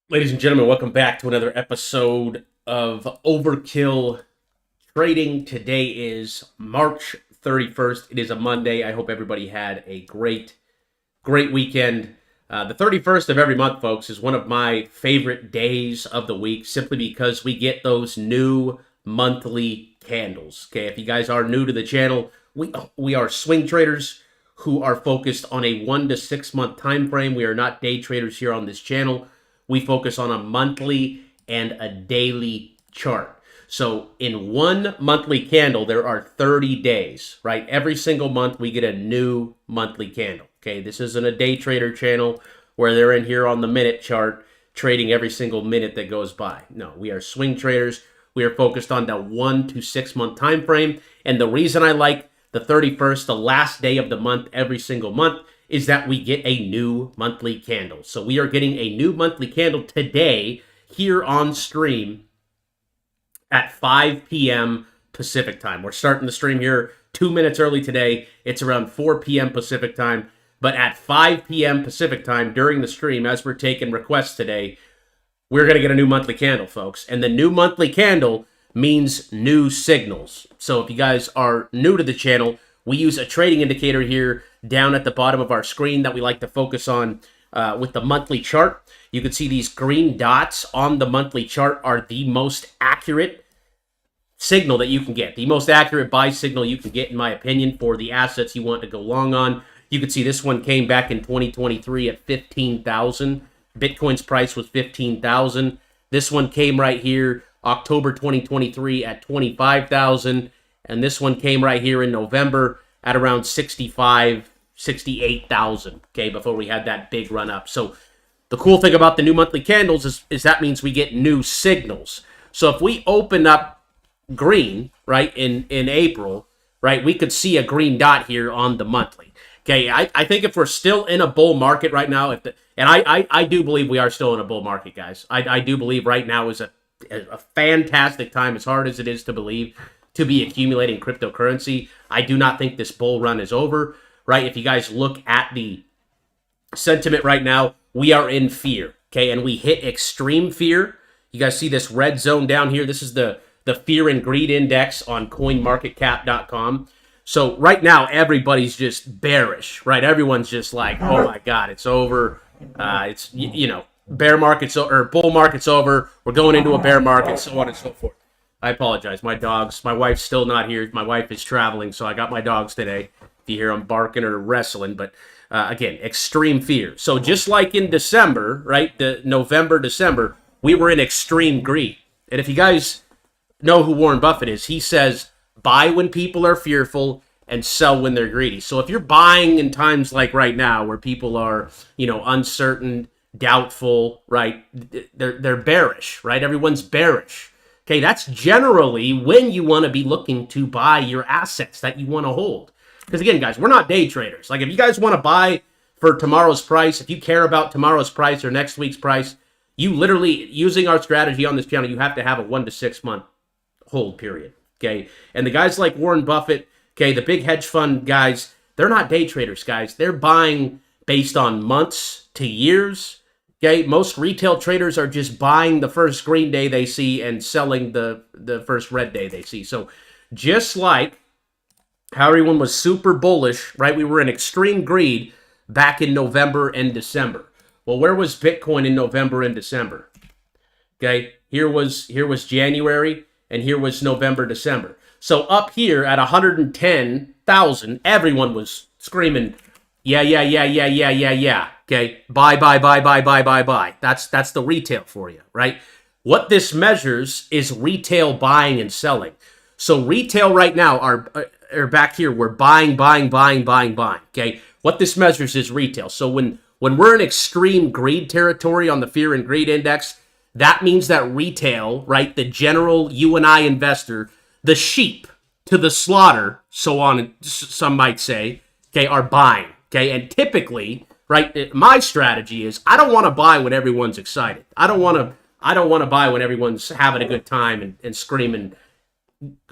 Ladies and gentlemen, welcome back to another episode of Overkill Trading. Today is March 31st. It is a Monday. I hope everybody had a great weekend. The 31st of every month, folks, is one of my favorite days of the week simply because we get those new monthly candles. Okay, if you guys are new to the channel, we are swing traders who are focused on a 1 to 6 month time frame. We are not day traders here on this channel. We focus on a monthly and a daily chart. So in one monthly candle, there are 30 days, right? Every single month, we get a new monthly candle. Okay, this isn't a day trader channel where they're in here on the minute chart trading every single minute that goes by. No, we are swing traders. We are focused on the 1 to 6 month time frame. And the reason I like the 31st, the last day of the month, every single month, is that we get a new monthly candle. So we are getting a new monthly candle today here on stream at 5 p.m. Pacific time. We're starting the stream here 2 minutes early today. It's around 4 p.m. Pacific time. But at 5 p.m. Pacific time during the stream, as we're taking requests today, we're going to get a new monthly candle, folks. And the new monthly candle means new signals. So if you guys are new to the channel, we use a trading indicator here down at the bottom of our screen that we like to focus on with the monthly chart. You can see these green dots on the monthly chart are the most accurate signal that you can get. The most accurate buy signal you can get, in my opinion, for the assets you want to go long on. You can see this one came back in 2023 at 15,000. Bitcoin's price was 15,000. This one came right here, October 2023 at 25,000. And this one came right here in November at around 65, 68,000, okay, before we had that big run up. So the cool thing about the new monthly candles is that means we get new signals. So if we open up green, right, in April, right, we could see a green dot here on the monthly. Okay, I think if we're still in a bull market right now, and I do believe we are still in a bull market, guys. I do believe right now is a fantastic time, as hard as it is to believe, to be accumulating cryptocurrency. I do not think this bull run is over, right? If you guys look at the sentiment right now, we are in fear, okay? And we hit extreme fear. You guys see this red zone down here? This is the fear and greed index on coinmarketcap.com. So right now, everybody's just bearish, right? Everyone's just like, oh my God, it's over. It's, bear market's or bull market's over. We're going into a bear market, so on and so forth. I apologize. My wife's still not here. My wife is traveling, so I got my dogs today. If you hear them barking or wrestling, but again, extreme fear. So just like in December, right, the November, December, we were in extreme greed. And if you guys know who Warren Buffett is, he says, buy when people are fearful and sell when they're greedy. So if you're buying in times like right now where people are, uncertain, doubtful, right, they're bearish, right? Everyone's bearish. Okay, that's generally when you want to be looking to buy your assets that you want to hold. Because again, guys, we're not day traders. Like if you guys want to buy for tomorrow's price, if you care about tomorrow's price or next week's price, you literally, using our strategy on this channel, you have to have a 1 to 6 month hold period. Okay, and the guys like Warren Buffett, okay, the big hedge fund guys, they're not day traders, guys. They're buying based on months to years. Okay, most retail traders are just buying the first green day they see and selling the first red day they see. So just like how everyone was super bullish, right? We were in extreme greed back in November and December. Well, where was Bitcoin in November and December? Okay, here was January and here was November, December. So up here at 110,000, everyone was screaming, yeah. Okay, buy. That's the retail for you, right? What this measures is retail buying and selling. So retail right now are back here. We're buying. Okay, what this measures is retail. So when we're in extreme greed territory on the fear and greed index, that means that retail, right, the general you and I investor, the sheep to the slaughter, so on, some might say, okay, are buying. Okay, and typically, right, my strategy is I don't want to buy when everyone's excited. I don't want to buy when everyone's having a good time and screaming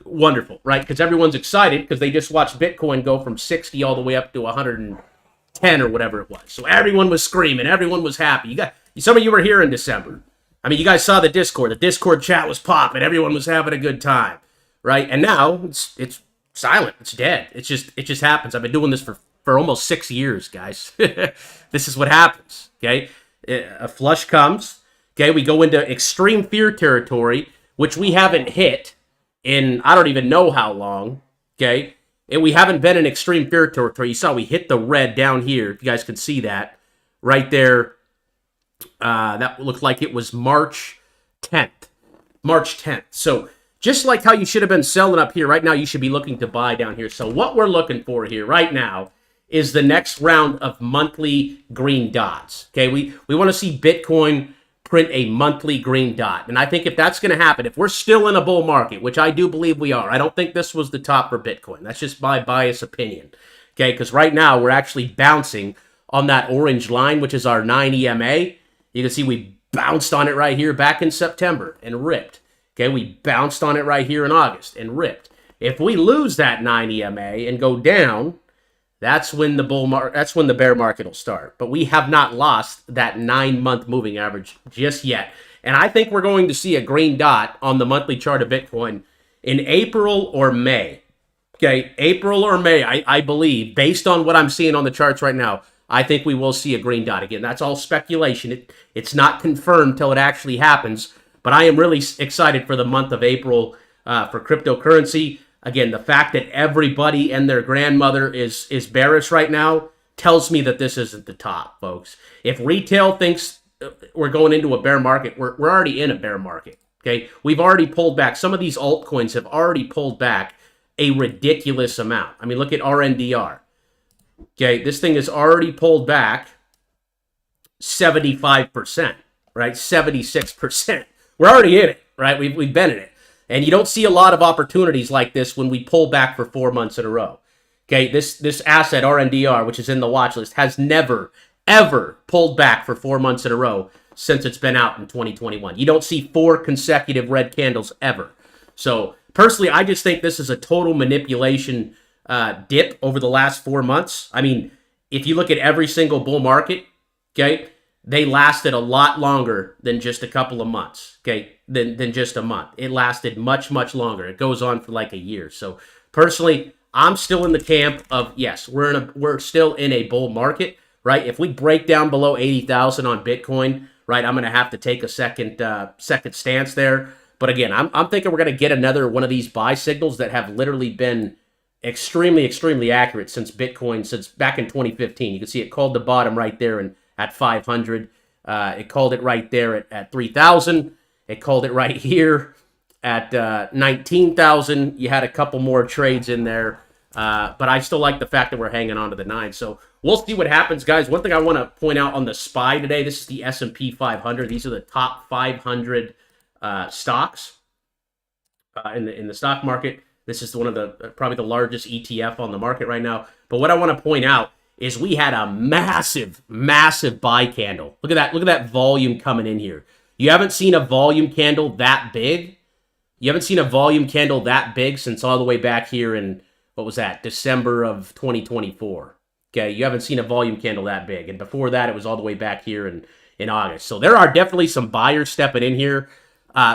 wonderful, right? Because everyone's excited because they just watched Bitcoin go from 60 all the way up to 110 or whatever it was. So everyone was screaming, everyone was happy. Some of you were here in December. I mean, you guys saw the Discord. The Discord chat was popping. Everyone was having a good time, right? And now it's silent. It's dead. It just happens. I've been doing this for almost 6 years, guys. This is what happens, okay? A flush comes, okay? We go into extreme fear territory, which we haven't hit in I don't even know how long, okay? And we haven't been in extreme fear territory. You saw we hit the red down here. If you guys can see that right there. That looked like it was March 10th. March 10th. So just like how you should have been selling up here, right now you should be looking to buy down here. So what we're looking for here right now is the next round of monthly green dots. Okay, we want to see Bitcoin print a monthly green dot. And I think if that's going to happen, if we're still in a bull market, which I do believe we are, I don't think this was the top for Bitcoin. That's just my biased opinion. Okay, because right now we're actually bouncing on that orange line, which is our 9 EMA. You can see we bounced on it right here back in September and ripped. Okay, we bounced on it right here in August and ripped. If we lose that 9 EMA and go down, that's when the bear market will start. But we have not lost that 9-month moving average just yet. And I think we're going to see a green dot on the monthly chart of Bitcoin in April or May. Okay, April or May, I believe, based on what I'm seeing on the charts right now, I think we will see a green dot again. That's all speculation. It's not confirmed till it actually happens. But I am really excited for the month of April for cryptocurrency. Again, the fact that everybody and their grandmother is bearish right now tells me that this isn't the top, folks. If retail thinks we're going into a bear market, we're already in a bear market. Okay, we've already pulled back. Some of these altcoins have already pulled back a ridiculous amount. I mean, look at RNDR. Okay, this thing has already pulled back 75%, right? 76%. We're already in it, right? We've been in it. And you don't see a lot of opportunities like this when we pull back for 4 months in a row. Okay, this asset, RNDR, which is in the watch list, has never, ever pulled back for 4 months in a row since it's been out in 2021. You don't see 4 consecutive red candles ever. So, personally, I just think this is a total manipulation dip over the last 4 months. I mean, if you look at every single bull market, okay, they lasted a lot longer than just a couple of months, okay, than just a month. It lasted much, much longer. It goes on for like a year. So personally, I'm still in the camp of, yes, we're still in a bull market, right? If we break down below 80,000 on Bitcoin, right, I'm going to have to take a second stance there. But again, I'm thinking we're going to get another one of these buy signals that have literally been extremely, extremely accurate since Bitcoin, since back in 2015. You can see it called the bottom right there and at 500. It called it right there at 3,000. It called it right here at 19,000. You had a couple more trades in there. But I still like the fact that we're hanging on to the 9. So we'll see what happens, guys. One thing I want to point out on the SPY today, this is the S&P 500. These are the top 500 stocks in the stock market. This is one of the probably the largest ETF on the market right now. But what I want to point out is we had a massive, massive buy candle. Look at that. Look at that volume coming in here. You haven't seen a volume candle that big. You haven't seen a volume candle that big since all the way back here in, what was that, December of 2024. Okay, you haven't seen a volume candle that big. And before that, it was all the way back here in August. So there are definitely some buyers stepping in here.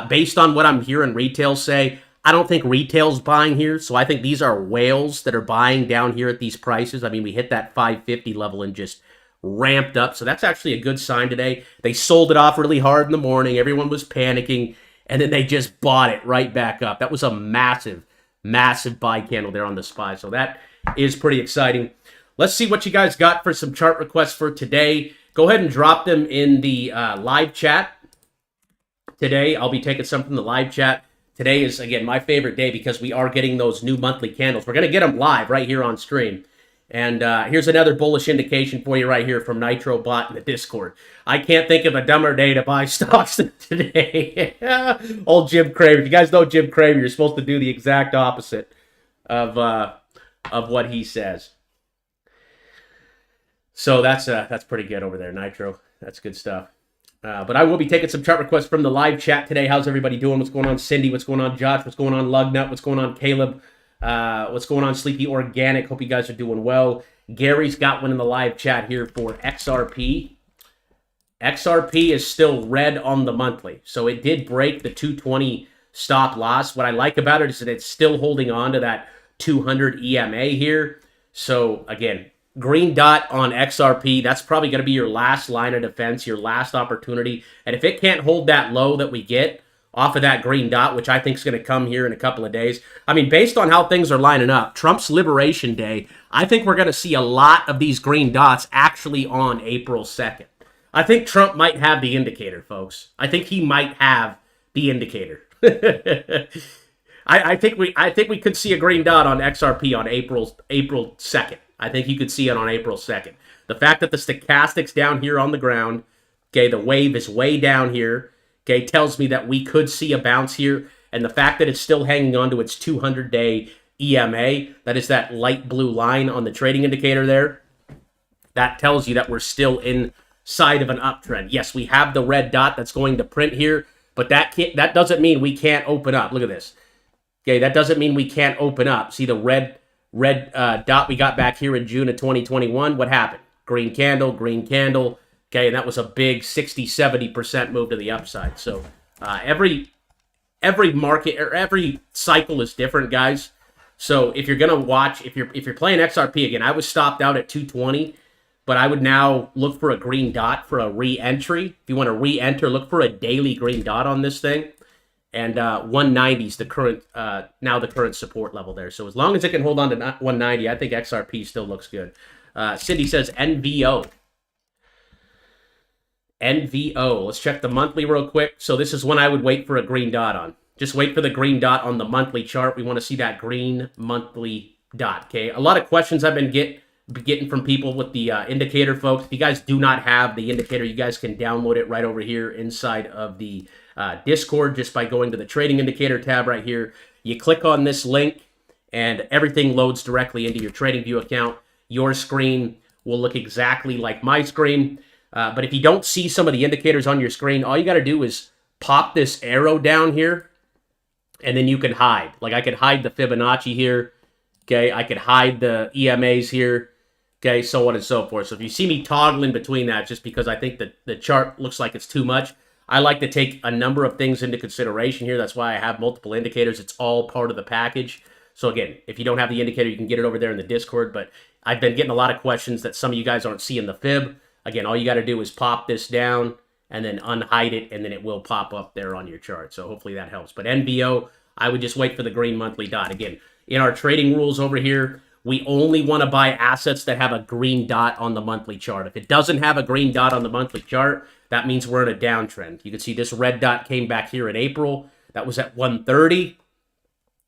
Based on what I'm hearing retail say, I don't think retail's buying here, so I think these are whales that are buying down here at these prices. I mean, we hit that 550 level and just ramped up, so that's actually a good sign today. They sold it off really hard in the morning. Everyone was panicking, and then they just bought it right back up. That was a massive, massive buy candle there on the SPY, so that is pretty exciting. Let's see what you guys got for some chart requests for today. Go ahead and drop them in the live chat today. I'll be taking some from the live chat. Today is, again, my favorite day because we are getting those new monthly candles. We're going to get them live right here on stream. And here's another bullish indication for you right here from NitroBot in the Discord. I can't think of a dumber day to buy stocks than today. Old Jim Cramer. You guys know Jim Cramer. You're supposed to do the exact opposite of what he says. So that's pretty good over there, Nitro. That's good stuff. But I will be taking some chart requests from the live chat today. How's everybody doing? What's going on, Cindy? What's going on, Josh? What's going on, Lugnut? What's going on, Caleb? What's going on, Sleepy Organic? Hope you guys are doing well. Gary's got one in the live chat here for XRP XRP is still red on the monthly. So it did break the 220 stop loss. What I like about it is that it's still holding on to that 200 EMA here. So again, green dot on XRP, that's probably going to be your last line of defense, your last opportunity. And if it can't hold that low that we get off of that green dot, which I think is going to come here in a couple of days. I mean, based on how things are lining up, Trump's Liberation Day, I think we're going to see a lot of these green dots actually on April 2nd. I think Trump might have the indicator, folks. I think he might have the indicator. I think we could see a green dot on XRP on April 2nd. I think you could see it on April 2nd. The fact that the stochastic's down here on the ground, okay, the wave is way down here, okay, tells me that we could see a bounce here. And the fact that it's still hanging on to its 200-day EMA, that is that light blue line on the trading indicator there, that tells you that we're still inside of an uptrend. Yes, we have the red dot that's going to print here, but that doesn't mean we can't open up. Look at this. Okay, that doesn't mean we can't open up. See the red dot we got back here in June of 2021? What happened? Green candle, green candle. Okay, and that was a big 60-70% move to the upside. So every market or every cycle is different, guys. So if you're gonna watch, if you're playing XRP again, I was stopped out at 220, but I would now look for a green dot for a re-entry. If you want to re-enter, look for a daily green dot on this thing. And 190 is the current now the current support level there. So as long as it can hold on to 190, I think XRP still looks good. Cindy says NVO. NVO. Let's check the monthly real quick. So this is one I would wait for a green dot on. Just wait for the green dot on the monthly chart. We want to see that green monthly dot. Okay. A lot of questions I've been getting from people with the indicator, folks. If you guys do not have the indicator, you guys can download it right over here inside of the Discord just by going to the trading indicator tab right here. You click on this link and everything loads directly into your TradingView account. Your screen will look exactly like my screen. But if you don't see some of the indicators on your screen, all you got to do is pop this arrow down here and then you can hide. Like I could hide the Fibonacci here. Okay, I could hide the EMAs here. Okay, so on and so forth. So if you see me toggling between that, just because I think that the chart looks like it's too much, I like to take a number of things into consideration here. That's why I have multiple indicators. It's all part of the package. So again, if you don't have the indicator, you can get it over there in the Discord. But I've been getting a lot of questions that some of you guys aren't seeing the fib. Again, all you got to do is pop this down and then unhide it, and then it will pop up there on your chart. So hopefully that helps. But NVO, I would just wait for the green monthly dot. Again, in our trading rules over here, we only want to buy assets that have a green dot on the monthly chart. If it doesn't have a green dot on the monthly chart, that means we're in a downtrend. You can see this red dot came back here in April. That was at 130.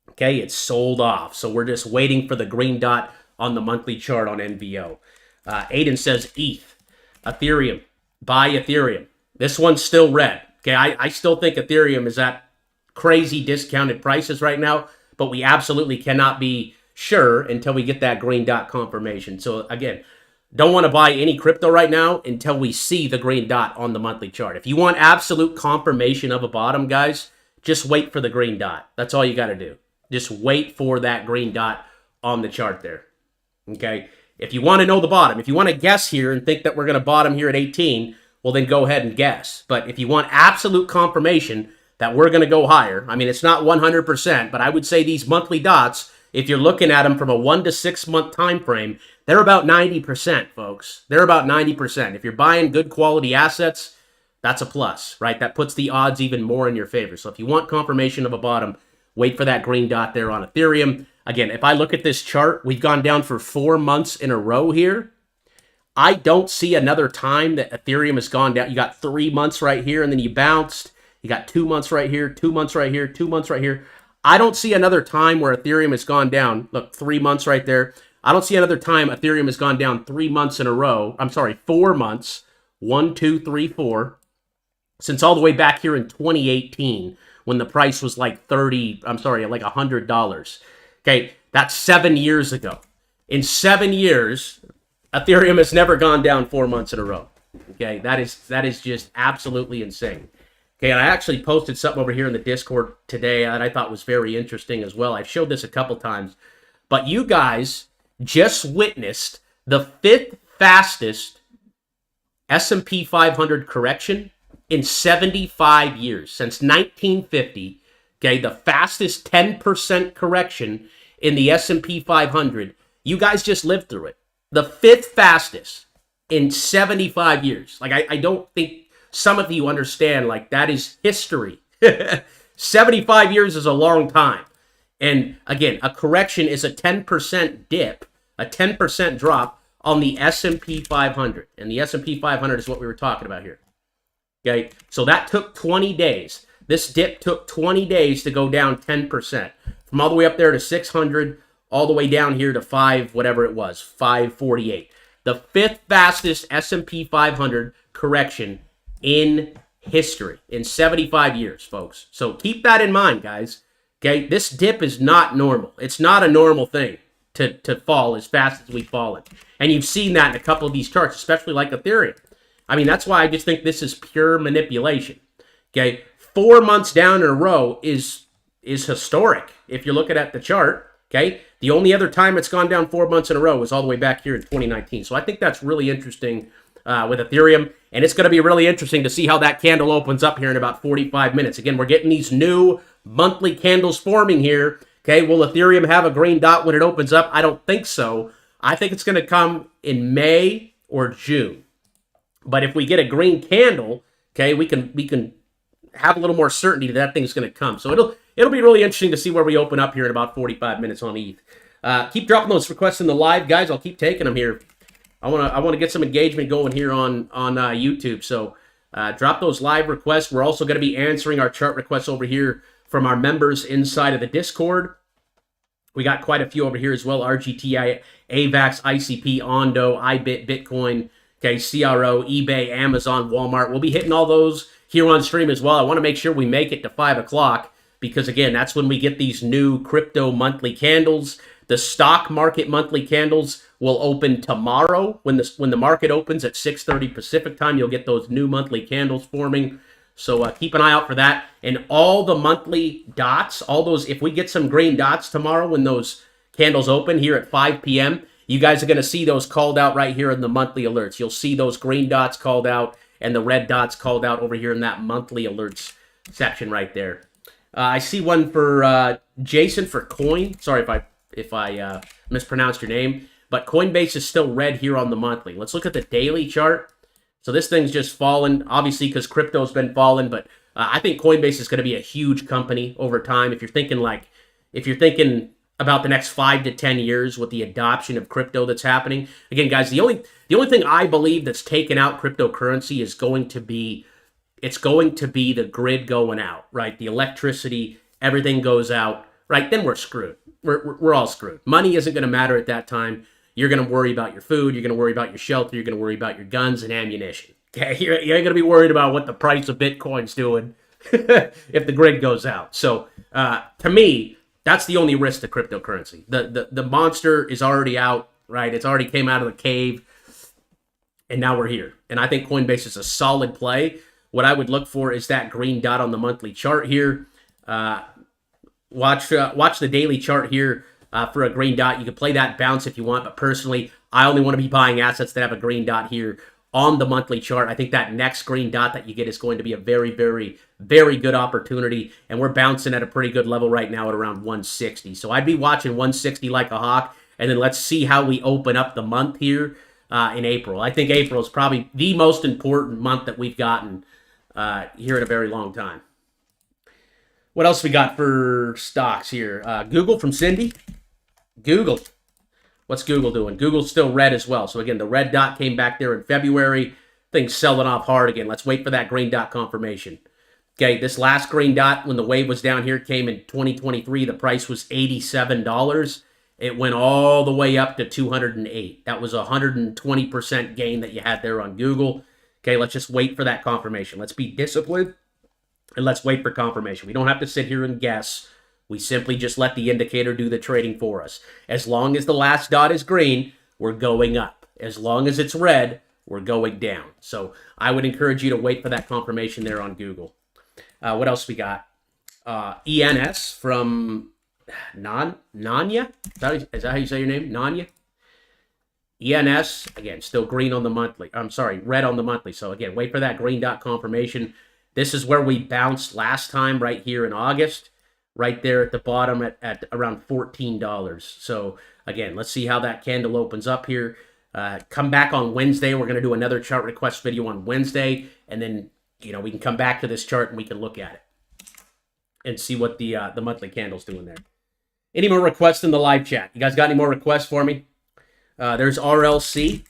Okay, it's sold off. So we're just waiting for the green dot on the monthly chart on NVO. Aiden says ETH, Ethereum, buy Ethereum. This one's still red. Okay, I still think Ethereum is at crazy discounted prices right now, but we absolutely cannot be sure until we get that green dot confirmation. So again, don't want to buy any crypto right now until we see the green dot on the monthly chart. If you want absolute confirmation of a bottom, guys, just wait for the green dot. That's all you got to do. Just wait for that green dot on the chart there. Okay? If you want to know the bottom, if you want to guess here and think that we're going to bottom here at 18, well, then go ahead and guess. But if you want absolute confirmation that we're going to go higher, I mean, it's not 100%, but I would say these monthly dots, if you're looking at them from a 1 to 6 month time frame, they're about 90%, folks. They're about 90%. If you're buying good quality assets, that's a plus, right? That puts the odds even more in your favor. So if you want confirmation of a bottom, wait for that green dot there on Ethereum. Again, if I look at this chart, we've gone down for 4 months in a row here. I don't see another time that Ethereum has gone down. You got 3 months right here, and then you bounced. You got 2 months right here, 2 months right here, 2 months right here. I don't see another time where Ethereum has gone down. Look, 3 months right there. I don't see another time Ethereum has gone down 3 months in a row. I'm sorry, 4 months. 1, 2, 3, 4. Since all the way back here in 2018 when the price was like $100. Okay, that's 7 years ago. In 7 years, Ethereum has never gone down 4 months in a row. Okay, that is just absolutely insane. Okay, and I actually posted something over here in the Discord today that I thought was very interesting as well. I've showed this a couple times, but you guys just witnessed the 5th fastest S&P 500 correction in 75 years, since 1950. Okay, the fastest 10% correction in the S&P 500. You guys just lived through it. The fifth fastest in 75 years. Like, I don't think some of you understand, like, that is history. 75 years is a long time. And again, a correction is a 10% dip, a 10% drop on the S&P 500. And the S&P 500 is what we were talking about here. Okay, so that took 20 days. This dip took 20 days to go down 10%. From all the way up there to 600, all the way down here to 5, whatever it was, 548. The fifth fastest S&P 500 correction in history, in 75 years, folks. So keep that in mind, guys. Okay, this dip is not normal. It's not a normal thing to fall as fast as we've fallen. And you've seen that in a couple of these charts, especially like Ethereum. I mean, that's why I just think this is pure manipulation. Okay, 4 months down in a row is historic. If you're looking at the chart, okay, the only other time it's gone down 4 months in a row was all the way back here in 2019. So I think that's really interesting with Ethereum. And it's going to be really interesting to see how that candle opens up here in about 45 minutes. Again, we're getting these new monthly candles forming here. Okay, will Ethereum have a green dot when it opens up? I don't think so. I think it's going to come in May or June. But if we get a green candle, okay, we can have a little more certainty that thing's going to come. So it'll be really interesting to see where we open up here in about 45 minutes on ETH. Keep dropping those requests in the live, guys. I'll keep taking them here. I want to get some engagement going here on YouTube. So drop those live requests. We're also going to be answering our chart requests over here from our members inside of the Discord. We got quite a few over here as well. RGT, AVAX, ICP, Ondo, iBit, Bitcoin, okay, CRO, eBay, Amazon, Walmart. We'll be hitting all those here on stream as well. I want to make sure we make it to 5 o'clock because, again, that's when we get these new crypto monthly candles. The stock market monthly candles will open tomorrow. When the market opens at 6:30 Pacific time, you'll get those new monthly candles forming. So keep an eye out for that. And all the monthly dots, all those, if we get some green dots tomorrow when those candles open here at 5 p.m., you guys are going to see those called out right here in the monthly alerts. You'll see those green dots called out and the red dots called out over here in that monthly alerts section right there. I see one for Jason for Coin. Sorry if I mispronounced your name. But Coinbase is still red here on the monthly. Let's look at the daily chart. So this thing's just fallen, obviously, because crypto's been falling. But I think Coinbase is going to be a huge company over time. If you're thinking about the next 5 to 10 years with the adoption of crypto that's happening. Again, guys, the only thing I believe that's taken out cryptocurrency is going to be the grid going out, right? The electricity, everything goes out, right? Then we're screwed. We're all screwed. Money isn't going to matter at that time. You're going to worry about your food. You're going to worry about your shelter. You're going to worry about your guns and ammunition. Okay, you ain't going to be worried about what the price of Bitcoin's doing if the grid goes out. So to me, that's the only risk to cryptocurrency. The monster is already out, right? It's already came out of the cave, and now we're here. And I think Coinbase is a solid play. What I would look for is that green dot on the monthly chart here. Watch the daily chart here for a green dot. You can play that bounce if you want, but personally, I only want to be buying assets that have a green dot here on the monthly chart. I think that next green dot that you get is going to be a very, very, very good opportunity, and we're bouncing at a pretty good level right now at around 160. So I'd be watching 160 like a hawk, and then let's see how we open up the month here in April. I think April is probably the most important month that we've gotten here in a very long time. What else we got for stocks here? Google from Cindy. Google. What's Google doing? Google's still red as well. So again, the red dot came back there in February. Things selling off hard again. Let's wait for that green dot confirmation. Okay, this last green dot, when the wave was down here, came in 2023. The price was $87. It went all the way up to 208. That was a 120% gain that you had there on Google. Okay, let's just wait for that confirmation. Let's be disciplined, and let's wait for confirmation. We don't have to sit here and guess. We simply just let the indicator do the trading for us. As long as the last dot is green, we're going up. As long as it's red, we're going down. So I would encourage you to wait for that confirmation there on Google. What else we got? ENS from Nanya? Is that how you say your name? Nanya? ENS, again, still green on the monthly. I'm sorry, red on the monthly. So again, wait for that green dot confirmation. This is where we bounced last time, right here in August, right there at the bottom at around $14. So again, let's see how that candle opens up here. Come back on Wednesday. We're going to do another chart request video on Wednesday, and then we can come back to this chart and we can look at it and see what the monthly candle's doing there. Any more requests in the live chat? You guys got any more requests for me? There's RLC.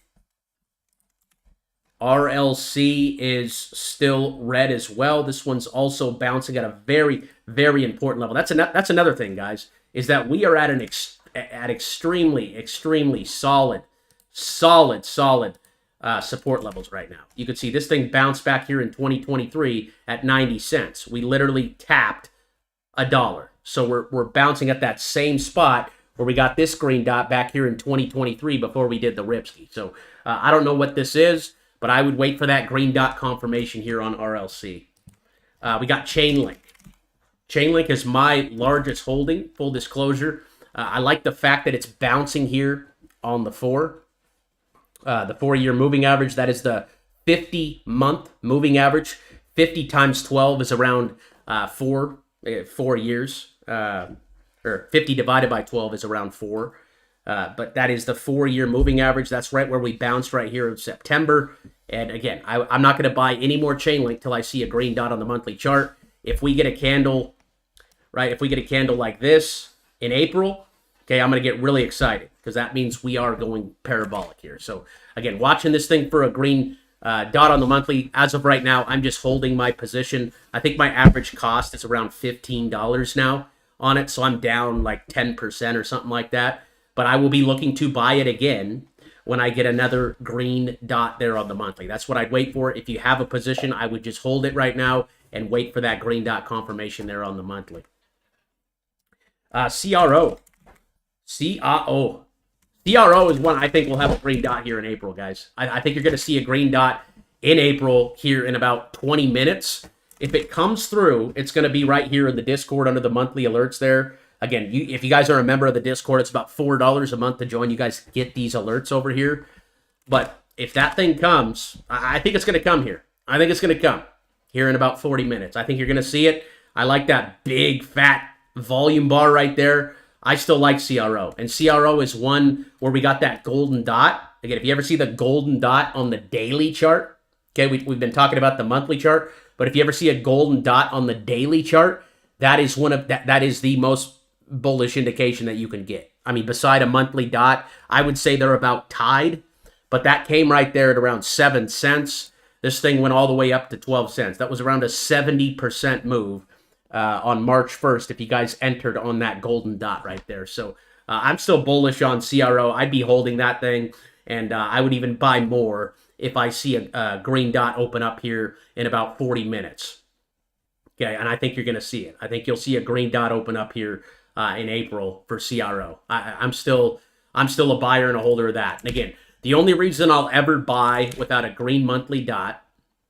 RLC is still red as well. This one's also bouncing at a very, very important level. That's another thing, guys, is that we are at extremely solid support levels right now. You can see this thing bounced back here in 2023 at 90 cents. We literally tapped $1. So we're bouncing at that same spot where we got this green dot back here in 2023 before we did the Ripski. So I don't know what this is, but I would wait for that green dot confirmation here on RLC. We got Chainlink. Chainlink is my largest holding, full disclosure. I like the fact that it's bouncing here on the 4-year moving average. That is the 50-month moving average. 50 times 12 is around 4 years. Or 50 divided by 12 is around 4. But that is the 4-year moving average. That's right where we bounced right here in September. And again, I'm not going to buy any more Chainlink till I see a green dot on the monthly chart. If we get a candle, right, if we get a candle like this in April, okay, I'm going to get really excited because that means we are going parabolic here. So again, watching this thing for a green dot on the monthly. As of right now, I'm just holding my position. I think my average cost is around $15 now on it, so I'm down like 10% or something like that. But I will be looking to buy it again when I get another green dot there on the monthly. That's what I'd wait for. If you have a position, I would just hold it right now and wait for that green dot confirmation there on the monthly. CRO. CRO is one I think will have a green dot here in April, guys. I think you're going to see a green dot in April here in about 20 minutes. If it comes through, it's going to be right here in the Discord under the monthly alerts there. Again, if you guys are a member of the Discord, it's about $4 a month to join. You guys get these alerts over here. But if that thing comes, I think it's going to come here. I think it's going to come here in about 40 minutes. I think you're going to see it. I like that big, fat volume bar right there. I still like CRO. And CRO is one where we got that golden dot. Again, if you ever see the golden dot on the daily chart, okay, we've been talking about the monthly chart, but if you ever see a golden dot on the daily chart, that is that is the most bullish indication that you can get. I mean, beside a monthly dot, I would say they're about tied, but that came right there at around 7 cents. This thing went all the way up to 12 cents. That was around a 70% move on March 1st if you guys entered on that golden dot right there. So I'm still bullish on CRO. I'd be holding that thing, and I would even buy more if I see a green dot open up here in about 40 minutes. Okay, and I think you're going to see it. I think you'll see a green dot open up here in April for CRO. I'm still a buyer and a holder of that. And again, the only reason I'll ever buy without a green monthly dot,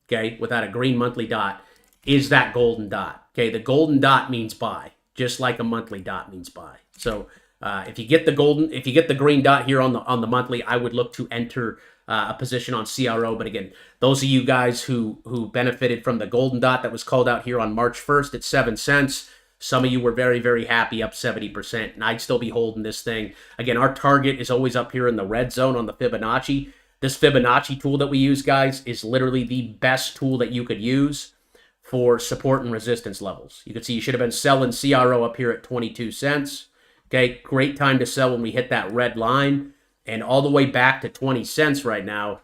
okay, without a green monthly dot, is that golden dot. Okay, the golden dot means buy, just like a monthly dot means buy. So if you get the green dot here on the monthly, I would look to enter a position on CRO. But again, those of you guys who benefited from the golden dot that was called out here on March 1st at 7 cents, some of you were very, very happy, up 70%, and I'd still be holding this thing. Again, our target is always up here in the red zone on the Fibonacci. This Fibonacci tool that we use, guys, is literally the best tool that you could use for support and resistance levels. You can see you should have been selling CRO up here at 22 cents. Okay, great time to sell when we hit that red line. And all the way back to 20 cents right now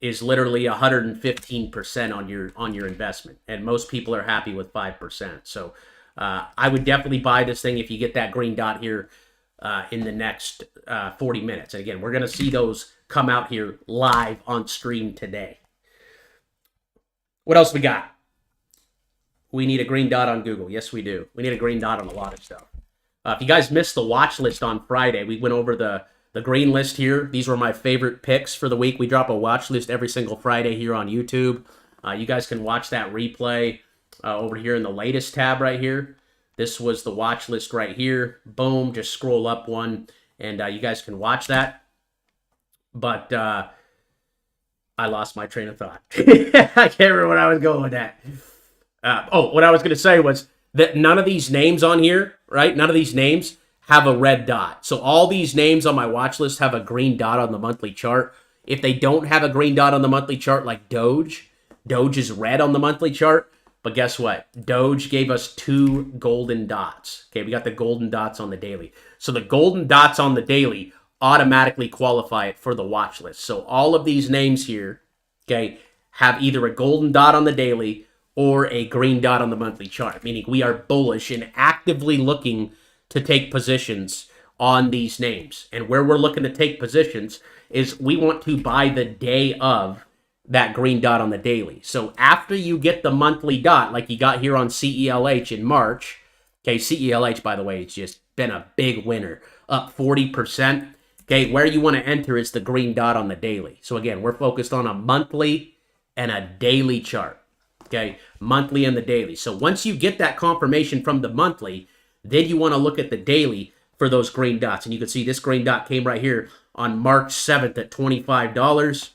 is literally 115% on your investment. And most people are happy with 5%. So I would definitely buy this thing if you get that green dot here in the next 40 minutes. And again, we're going to see those come out here live on stream today. What else we got? We need a green dot on Google. Yes, we do. We need a green dot on a lot of stuff. If you guys missed the watch list on Friday, we went over the green list here. These were my favorite picks for the week. We drop a watch list every single Friday here on YouTube. You guys can watch that replay over here in the latest tab right here. This was the watch list right here. Boom, just scroll up one, and you guys can watch that. But I lost my train of thought. I can't remember what I was going with that. What I was going to say was that none of these names on here, right? None of these names have a red dot. So all these names on my watch list have a green dot on the monthly chart. If they don't have a green dot on the monthly chart like Doge, Doge is red on the monthly chart. But guess what? Doge gave us 2 golden dots. Okay, we got the golden dots on the daily. So the golden dots on the daily automatically qualify it for the watch list. So all of these names here, okay, have either a golden dot on the daily or a green dot on the monthly chart, meaning we are bullish and actively looking to take positions on these names. And where we're looking to take positions is we want to buy the day of that green dot on the daily. So after you get the monthly dot, like you got here on CELH in March, okay, CELH, by the way, it's just been a big winner, up 40%. Okay, where you want to enter is the green dot on the daily. So again, we're focused on a monthly and a daily chart. Okay, monthly and the daily. So once you get that confirmation from the monthly, then you want to look at the daily for those green dots. And you can see this green dot came right here on March 7th at $25.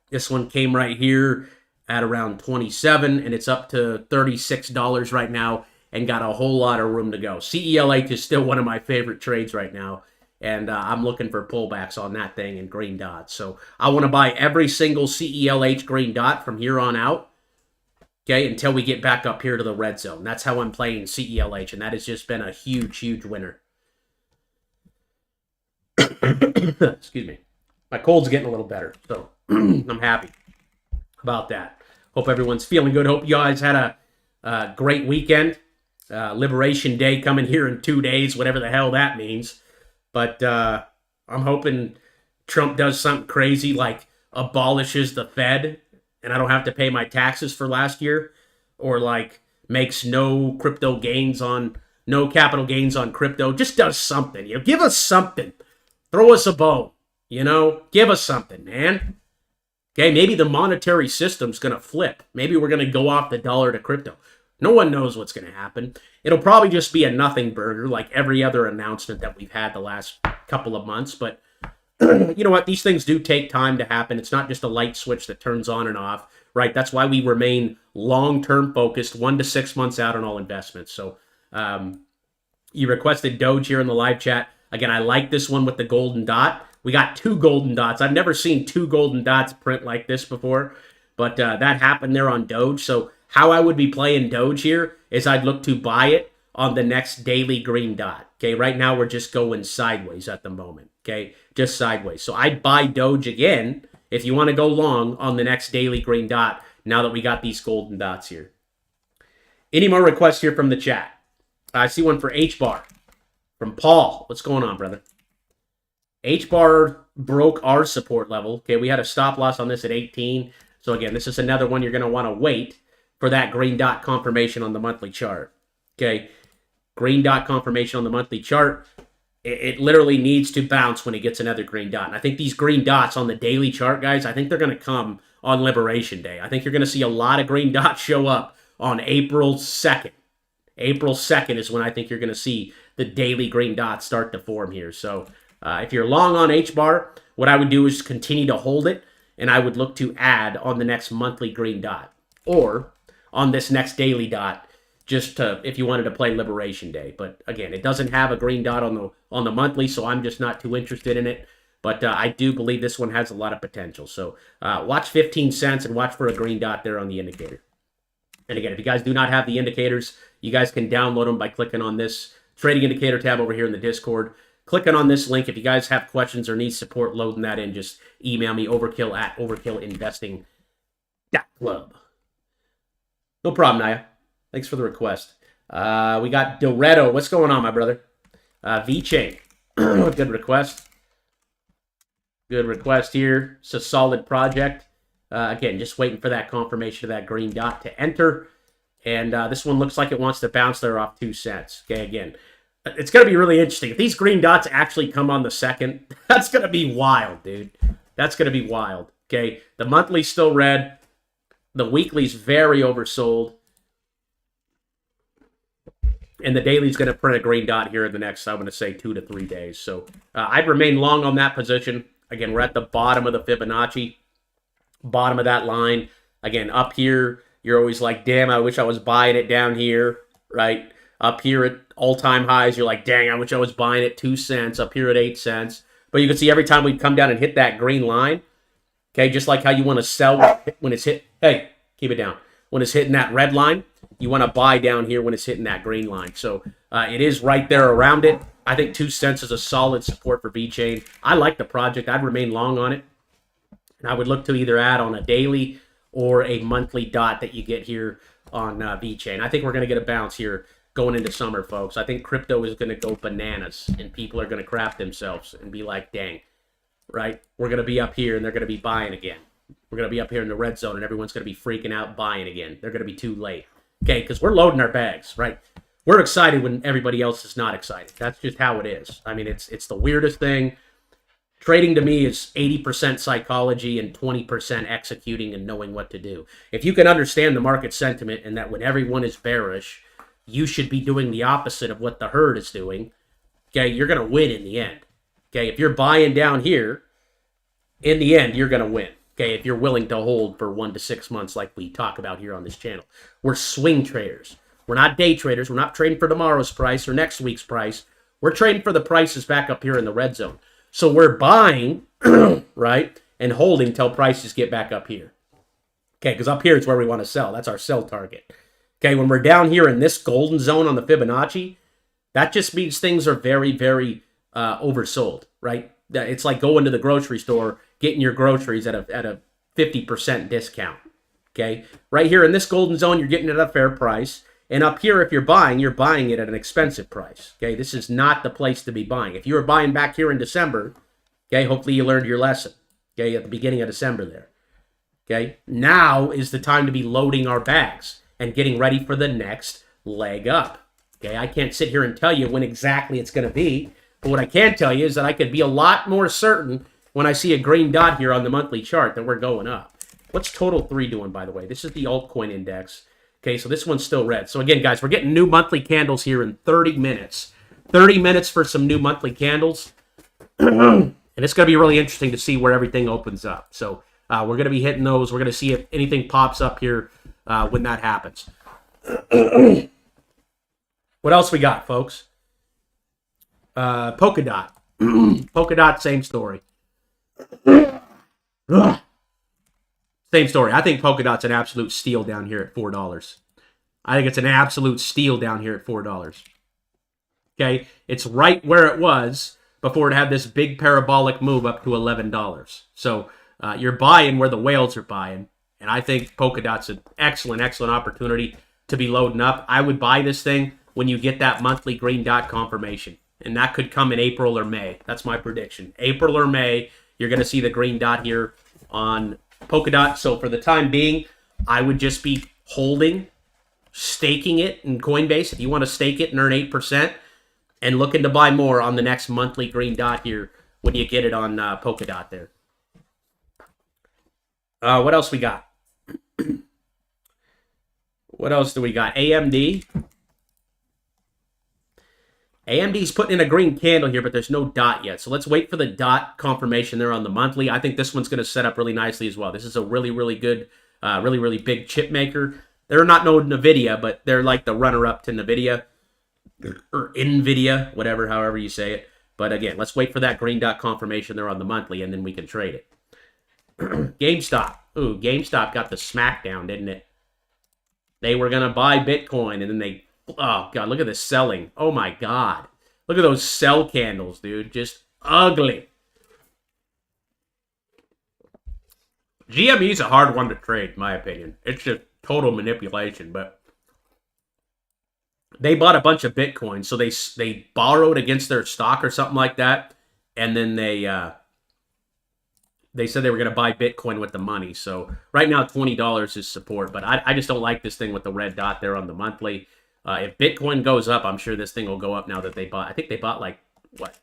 This one came right here at around $27, and it's up to $36 right now and got a whole lot of room to go. CELH is still one of my favorite trades right now, and I'm looking for pullbacks on that thing and green dots. So I want to buy every single CELH green dot from here on out, okay, until we get back up here to the red zone. That's how I'm playing CELH, and that has just been a huge, huge winner. Excuse me. My cold's getting a little better, so I'm happy about that. Hope everyone's feeling good. Hope you guys had a great weekend. Liberation Day coming here in 2 days, whatever the hell that means. But I'm hoping Trump does something crazy like abolishes the Fed and I don't have to pay my taxes for last year, or like makes no capital gains on crypto. Just does something. You know, give us something. Throw us a bone. You know, give us something, man. Okay, maybe the monetary system's going to flip. Maybe we're going to go off the dollar to crypto. No one knows what's going to happen. It'll probably just be a nothing burger like every other announcement that we've had the last couple of months. But you know what? These things do take time to happen. It's not just a light switch that turns on and off, right? That's why we remain long-term focused, 1 to 6 months out on all investments. So you requested Doge here in the live chat. Again, I like this one with the golden dot. We got 2 golden dots. I've never seen 2 golden dots print like this before, but that happened there on Doge. So how I would be playing Doge here is I'd look to buy it on the next daily green dot. Okay, right now we're just going sideways at the moment. Okay, just sideways. So I'd buy Doge again if you want to go long on the next daily green dot now that we got these golden dots here. Any more requests here from the chat? I see one for HBAR from Paul. What's going on, brother? HBAR broke our support level. Okay, we had a stop loss on this at 18. So again, this is another one you're going to want to wait for that green dot confirmation on the monthly chart. Okay, green dot confirmation on the monthly chart. It literally needs to bounce when it gets another green dot. And I think these green dots on the daily chart, guys, I think they're going to come on Liberation Day. I think you're going to see a lot of green dots show up on April 2nd. April 2nd is when I think you're going to see the daily green dots start to form here. So if you're long on HBAR, what I would do is continue to hold it, and I would look to add on the next monthly green dot or on this next daily dot, just to, if you wanted to play Liberation Day. But again, it doesn't have a green dot on the monthly, so I'm just not too interested in it. But I do believe this one has a lot of potential. So watch 15 cents and watch for a green dot there on the indicator. And again, if you guys do not have the indicators, you guys can download them by clicking on this trading indicator tab over here in the Discord. Clicking on this link. If you guys have questions or need support loading that in, just email me, overkill@overkillinvesting.club. No problem, Naya. Thanks for the request. We got Doretto. What's going on, my brother? V-Chain. Good request. Good request here. It's a solid project. Again, just waiting for that confirmation of that green dot to enter. And this one looks like it wants to bounce there off 2 cents. Okay, again, it's going to be really interesting. If these green dots actually come on the 2nd, that's going to be wild, dude. That's going to be wild. Okay, the monthly's still red. The weekly's very oversold. And the daily's going to print a green dot here in the next, I'm going to say, 2 to 3 days. So I'd remain long on that position. Again, we're at the bottom of the Fibonacci, bottom of that line. Again, up here, you're always like, damn, I wish I was buying it down here, right? Up here at all-time highs, you're like, dang, I wish I was buying it 2 cents. Up here at 8 cents. But you can see every time we come down and hit that green line, okay, just like how you want to sell when it's hit. Hey, keep it down. When it's hitting that red line, you want to buy down here when it's hitting that green line. So it is right there around it. I think 2 cents is a solid support for VeChain. I like the project. I'd remain long on it. And I would look to either add on a daily or a monthly dot that you get here on VeChain. I think we're going to get a bounce here going into summer, folks. I think crypto is going to go bananas, and people are going to crap themselves and be like, dang, right? We're going to be up here, and they're going to be buying again. We're going to be up here in the red zone, and everyone's going to be freaking out buying again. They're going to be too late, okay? Because we're loading our bags, right? We're excited when everybody else is not excited. That's just how it is. I mean, it's the weirdest thing. Trading to me is 80% psychology and 20% executing and knowing what to do. If you can understand the market sentiment and that when everyone is bearish, you should be doing the opposite of what the herd is doing, okay, you're going to win in the end. Okay, if you're buying down here, in the end, you're going to win. Okay, if you're willing to hold for 1 to 6 months like we talk about here on this channel. We're swing traders. We're not day traders. We're not trading for tomorrow's price or next week's price. We're trading for the prices back up here in the red zone. So we're buying, right, and holding until prices get back up here. Okay, because up here is where we want to sell. That's our sell target. Okay, when we're down here in this golden zone on the Fibonacci, that just means things are very, very oversold, right? It's like going to the grocery store, getting your groceries at a 50% discount, okay? Right here in this golden zone, you're getting it at a fair price. And up here, if you're buying it at an expensive price, okay? This is not the place to be buying. If you were buying back here in December, okay, hopefully you learned your lesson, okay, at the beginning of December there, okay? Now is the time to be loading our bags and getting ready for the next leg up. Okay, I can't sit here and tell you when exactly it's going to be, but what I can tell you is that I could be a lot more certain when I see a green dot here on the monthly chart that we're going up. What's total 3 doing, by the way? This is the altcoin index. Okay, so this one's still red. So again, guys, we're getting new monthly candles here in 30 minutes. 30 minutes for some new monthly candles. And it's going to be really interesting to see where everything opens up. So we're going to be hitting those. We're going to see if anything pops up here when that happens. What else we got, folks? Polkadot. Polkadot, same story. Same story. I think Polkadot's an absolute steal down here at $4. I think it's an absolute steal down here at $4. Okay? It's right where it was before it had this big parabolic move up to $11. So you're buying where the whales are buying. And I think Polkadot's an excellent, excellent opportunity to be loading up. I would buy this thing when you get that monthly green dot confirmation. And that could come in April or May. That's my prediction. April or May, you're going to see the green dot here on Polkadot. So for the time being, I would just be holding, staking it in Coinbase. If you want to stake it and earn 8%, and looking to buy more on the next monthly green dot here when you get it on Polkadot there. What else we got? What else do we got? AMD. AMD's putting in a green candle here, but there's no dot yet. So let's wait for the dot confirmation there on the monthly. I think this one's going to set up really nicely as well. This is a really, really good, really, really big chip maker. They're not no NVIDIA, but they're like the runner-up to NVIDIA or NVIDIA, whatever, however you say it. But again, let's wait for that green dot confirmation there on the monthly, and then we can trade it. GameStop. Ooh, GameStop got the smackdown, didn't it? They were going to buy Bitcoin, and then they... Oh, God, look at this selling. Oh, my God. Look at those sell candles, dude. Just ugly. GME's a hard one to trade, in my opinion. It's just total manipulation, but they bought a bunch of Bitcoin, so they borrowed against their stock or something like that, and then they said they were going to buy Bitcoin with the money. So right now, $20 is support, but I just don't like this thing with the red dot there on the monthly. If Bitcoin goes up, I'm sure this thing will go up now that they bought. I think they bought like, what?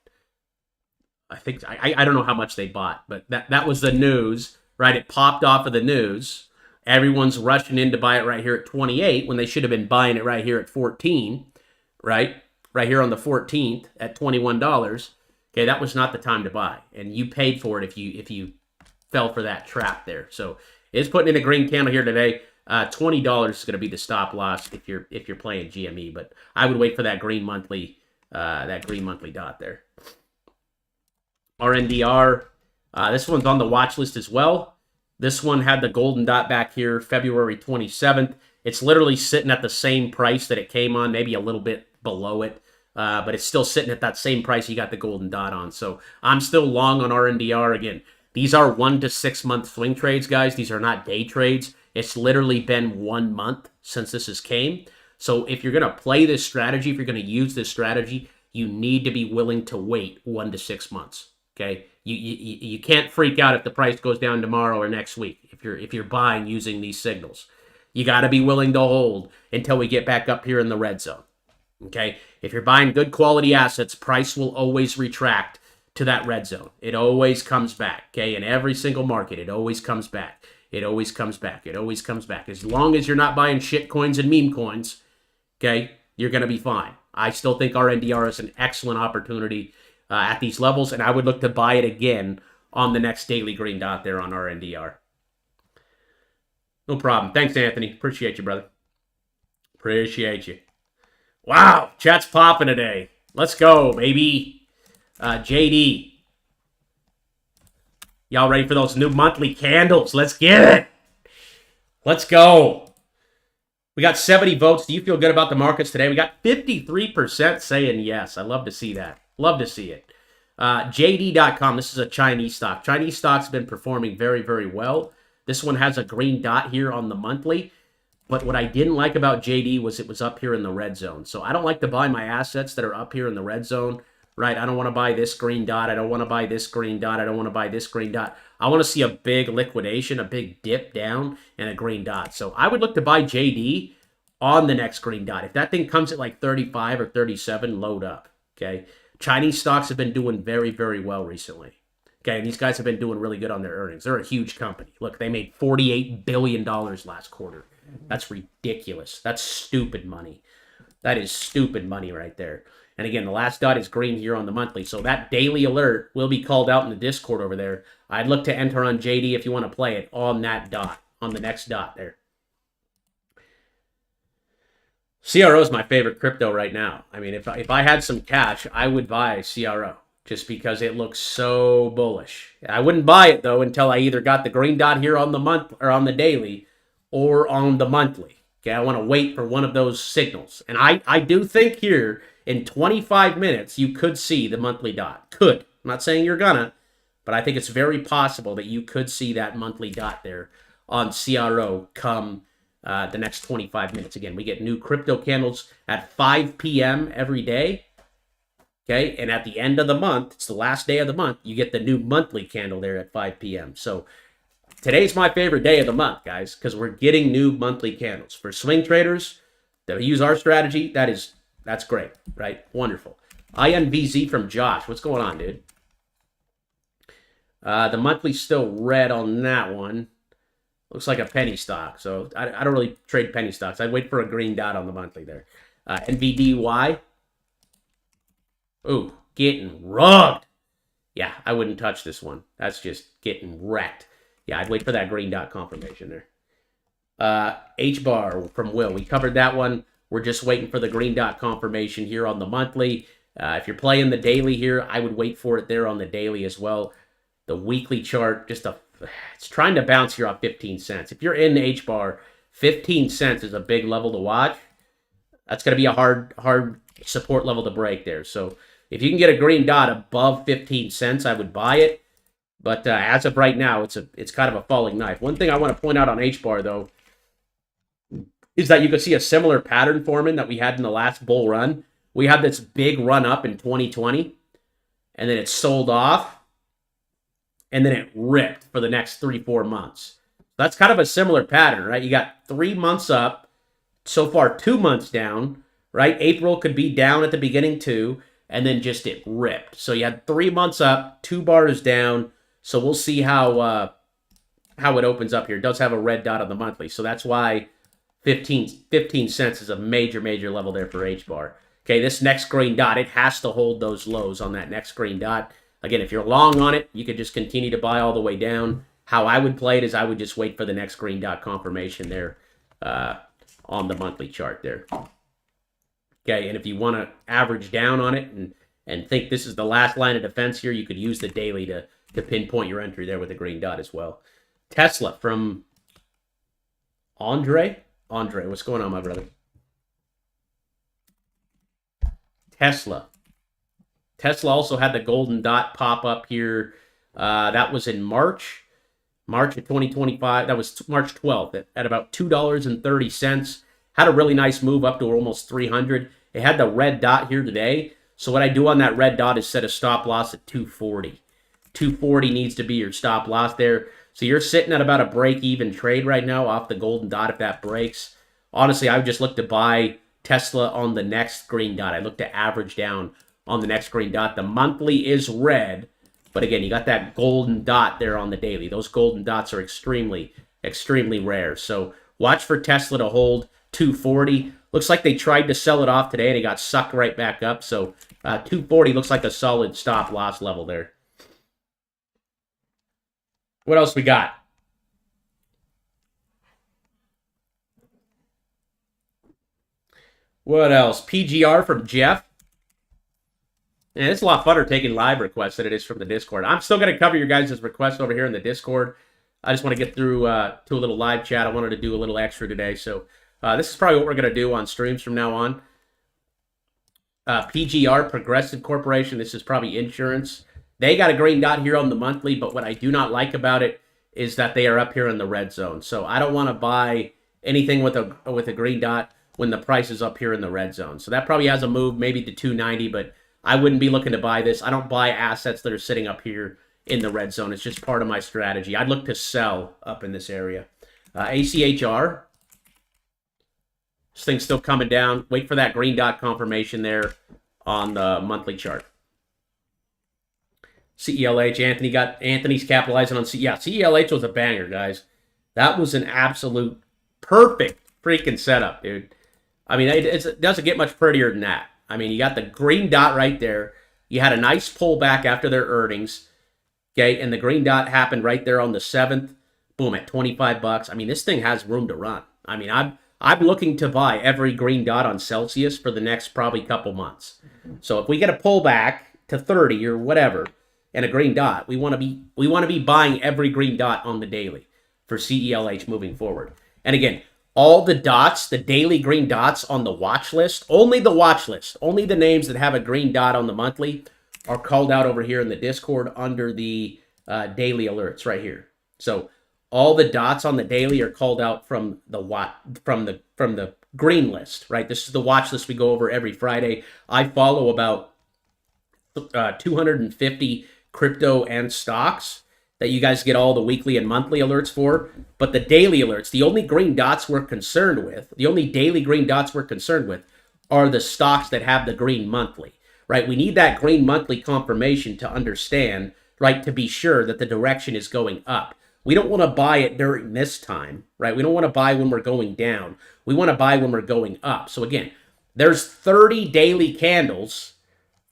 I don't know how much they bought, but that was the news, right? It popped off of the news. Everyone's rushing in to buy it right here at 28 when they should have been buying it right here at 14, right? Right here on the 14th at $21. Okay, that was not the time to buy, and you paid for it if you fell for that trap there. So it's putting in a green candle here today. $20 is going to be the stop loss if you're playing GME, but I would wait for that green monthly dot there. RNDR, this one's on the watch list as well. This one had the golden dot back here, February 27th. It's literally sitting at the same price that it came on, maybe a little bit below it, but it's still sitting at that same price you got the golden dot on. So I'm still long on RNDR. Again, these are 1 to 6 month swing trades, guys. These are not day trades. It's literally been 1 month since this has came. So if you're going to play this strategy, if you're going to use this strategy, you need to be willing to wait 1 to 6 months. Okay, you can't freak out if the price goes down tomorrow or next week. If you're buying using these signals, you got to be willing to hold until we get back up here in the red zone. Okay, if you're buying good quality assets, price will always retract to that red zone. It always comes back. Okay, in every single market, it always comes back. It always comes back. It always comes back. As long as you're not buying shit coins and meme coins, okay, you're going to be fine. I still think RNDR is an excellent opportunity at these levels, and I would look to buy it again on the next daily green dot there on RNDR. No problem. Thanks, Anthony. Appreciate you, brother. Appreciate you. Wow, chat's popping today. Let's go, baby. JD. Y'all ready for those new monthly candles? Let's get it. Let's go. We got 70 votes. Do you feel good about the markets today? We got 53% saying yes. I love to see that. Love to see it. JD.com. This is a Chinese stock. Chinese stocks have been performing very, very well. This one has a green dot here on the monthly. But what I didn't like about JD was it was up here in the red zone. So I don't like to buy my assets that are up here in the red zone. Right, I don't want to buy this green dot. I don't want to buy this green dot. I don't want to buy this green dot. I want to see a big liquidation, a big dip down, and a green dot. So I would look to buy JD on the next green dot. If that thing comes at like 35 or 37, load up. Okay, Chinese stocks have been doing very, very well recently. Okay, and these guys have been doing really good on their earnings. They're a huge company. Look, they made $48 billion last quarter. That's ridiculous. That's stupid money. That is stupid money right there. And again, the last dot is green here on the monthly. So that daily alert will be called out in the Discord over there. I'd look to enter on JD if you want to play it on that dot, on the next dot there. CRO is my favorite crypto right now. I mean, if I had some cash, I would buy CRO just because it looks so bullish. I wouldn't buy it, though, until I either got the green dot here on the month or on the daily or on the monthly. Okay, I want to wait for one of those signals. And I do think here in 25 minutes, you could see the monthly dot. Could. I'm not saying you're gonna, but I think it's very possible that you could see that monthly dot there on CRO come the next 25 minutes. Again, we get new crypto candles at 5 p.m. every day. Okay, and at the end of the month, it's the last day of the month, you get the new monthly candle there at 5 p.m. So today's my favorite day of the month, guys, because we're getting new monthly candles. For swing traders that use our strategy, that's great, right? Wonderful. INVZ from Josh. What's going on, dude? The monthly's still red on that one. Looks like a penny stock. So I don't really trade penny stocks. I'd wait for a green dot on the monthly there. NVDY. Ooh, getting rugged. Yeah, I wouldn't touch this one. That's just getting wrecked. Yeah, I'd wait for that green dot confirmation there. HBAR from Will. We covered that one. We're just waiting for the green dot confirmation here on the monthly. If you're playing the daily here, I would wait for it there on the daily as well. The weekly chart, it's trying to bounce here off 15 cents. If you're in the HBAR, 15 cents is a big level to watch. That's going to be a hard support level to break there. So if you can get a green dot above 15 cents, I would buy it. But as of right now, it's kind of a falling knife. One thing I want to point out on HBAR, though, is that you can see a similar pattern forming that we had in the last bull run. We had this big run up in 2020, and then it sold off, and then it ripped for the next 3-4 months. That's kind of a similar pattern, right? You got 3 months up, so far 2 months down, right? April could be down at the beginning too, and then just it ripped. So you had 3 months up, 2 bars down. So we'll see how it opens up here. It does have a red dot on the monthly, so that's why 15 cents is a major level there for HBAR. Okay, this next green dot, it has to hold those lows on that next green dot. Again, if you're long on it, you could just continue to buy all the way down. How I would play it is I would just wait for the next green dot confirmation there on the monthly chart there. Okay, and if you want to average down on it and think this is the last line of defense here, you could use the daily to pinpoint your entry there with a green dot as well. Tesla from Andre, what's going on, my brother? Tesla also had the golden dot pop up here. That was in March of 2025. That was March 12th at about $2.30. Had a really nice move up to almost 300. It had the red dot here today. So what I do on that red dot is set a stop loss at 240. 240 needs to be your stop loss there. So you're sitting at about a break-even trade right now off the golden dot if that breaks. Honestly, I would just look to buy Tesla on the next green dot. I look to average down on the next green dot. The monthly is red, but again, you got that golden dot there on the daily. Those golden dots are extremely, extremely rare. So watch for Tesla to hold 240. Looks like they tried to sell it off today and it got sucked right back up. So 240 looks like a solid stop loss level there. What else we got? What else? PGR from Jeff. Yeah, it's a lot funner taking live requests than it is from the Discord. I'm still going to cover your guys' requests over here in the Discord. I just want to get through to a little live chat. I wanted to do a little extra today. So this is probably what we're going to do on streams from now on. PGR, Progressive Corporation. This is probably insurance. They got a green dot here on the monthly, but what I do not like about it is that they are up here in the red zone. So I don't want to buy anything with a green dot when the price is up here in the red zone. So that probably has a move maybe to 290, but I wouldn't be looking to buy this. I don't buy assets that are sitting up here in the red zone. It's just part of my strategy. I'd look to sell up in this area. ACHR. This thing's still coming down. Wait for that green dot confirmation there on the monthly chart. CELH, Anthony's capitalizing on CELH was a banger, guys. That was an absolute perfect freaking setup, dude. I mean, it doesn't get much prettier than that. I mean, you got the green dot right there. You had a nice pullback after their earnings, okay? And the green dot happened right there on the 7th. Boom, at 25 bucks. I mean, this thing has room to run. I mean, I'm looking to buy every green dot on Celsius for the next probably couple months. So if we get a pullback to 30 or whatever, and a green dot, we want to be buying every green dot on the daily for CELH moving forward. And again, all the dots, the daily green dots on the watch list, only the watch list, only the names that have a green dot on the monthly are called out over here in the Discord under the daily alerts right here. So all the dots on the daily are called out from the green list, right? This is the watch list we go over every Friday. I follow about 250 crypto and stocks that you guys get all the weekly and monthly alerts for. But the daily alerts, the only green dots we're concerned with, the only daily green dots we're concerned with are the stocks that have the green monthly, right? We need that green monthly confirmation to understand, right, to be sure that the direction is going up. We don't want to buy it during this time, right? We don't want to buy when we're going down. We want to buy when we're going up. So again, there's 30 daily candles,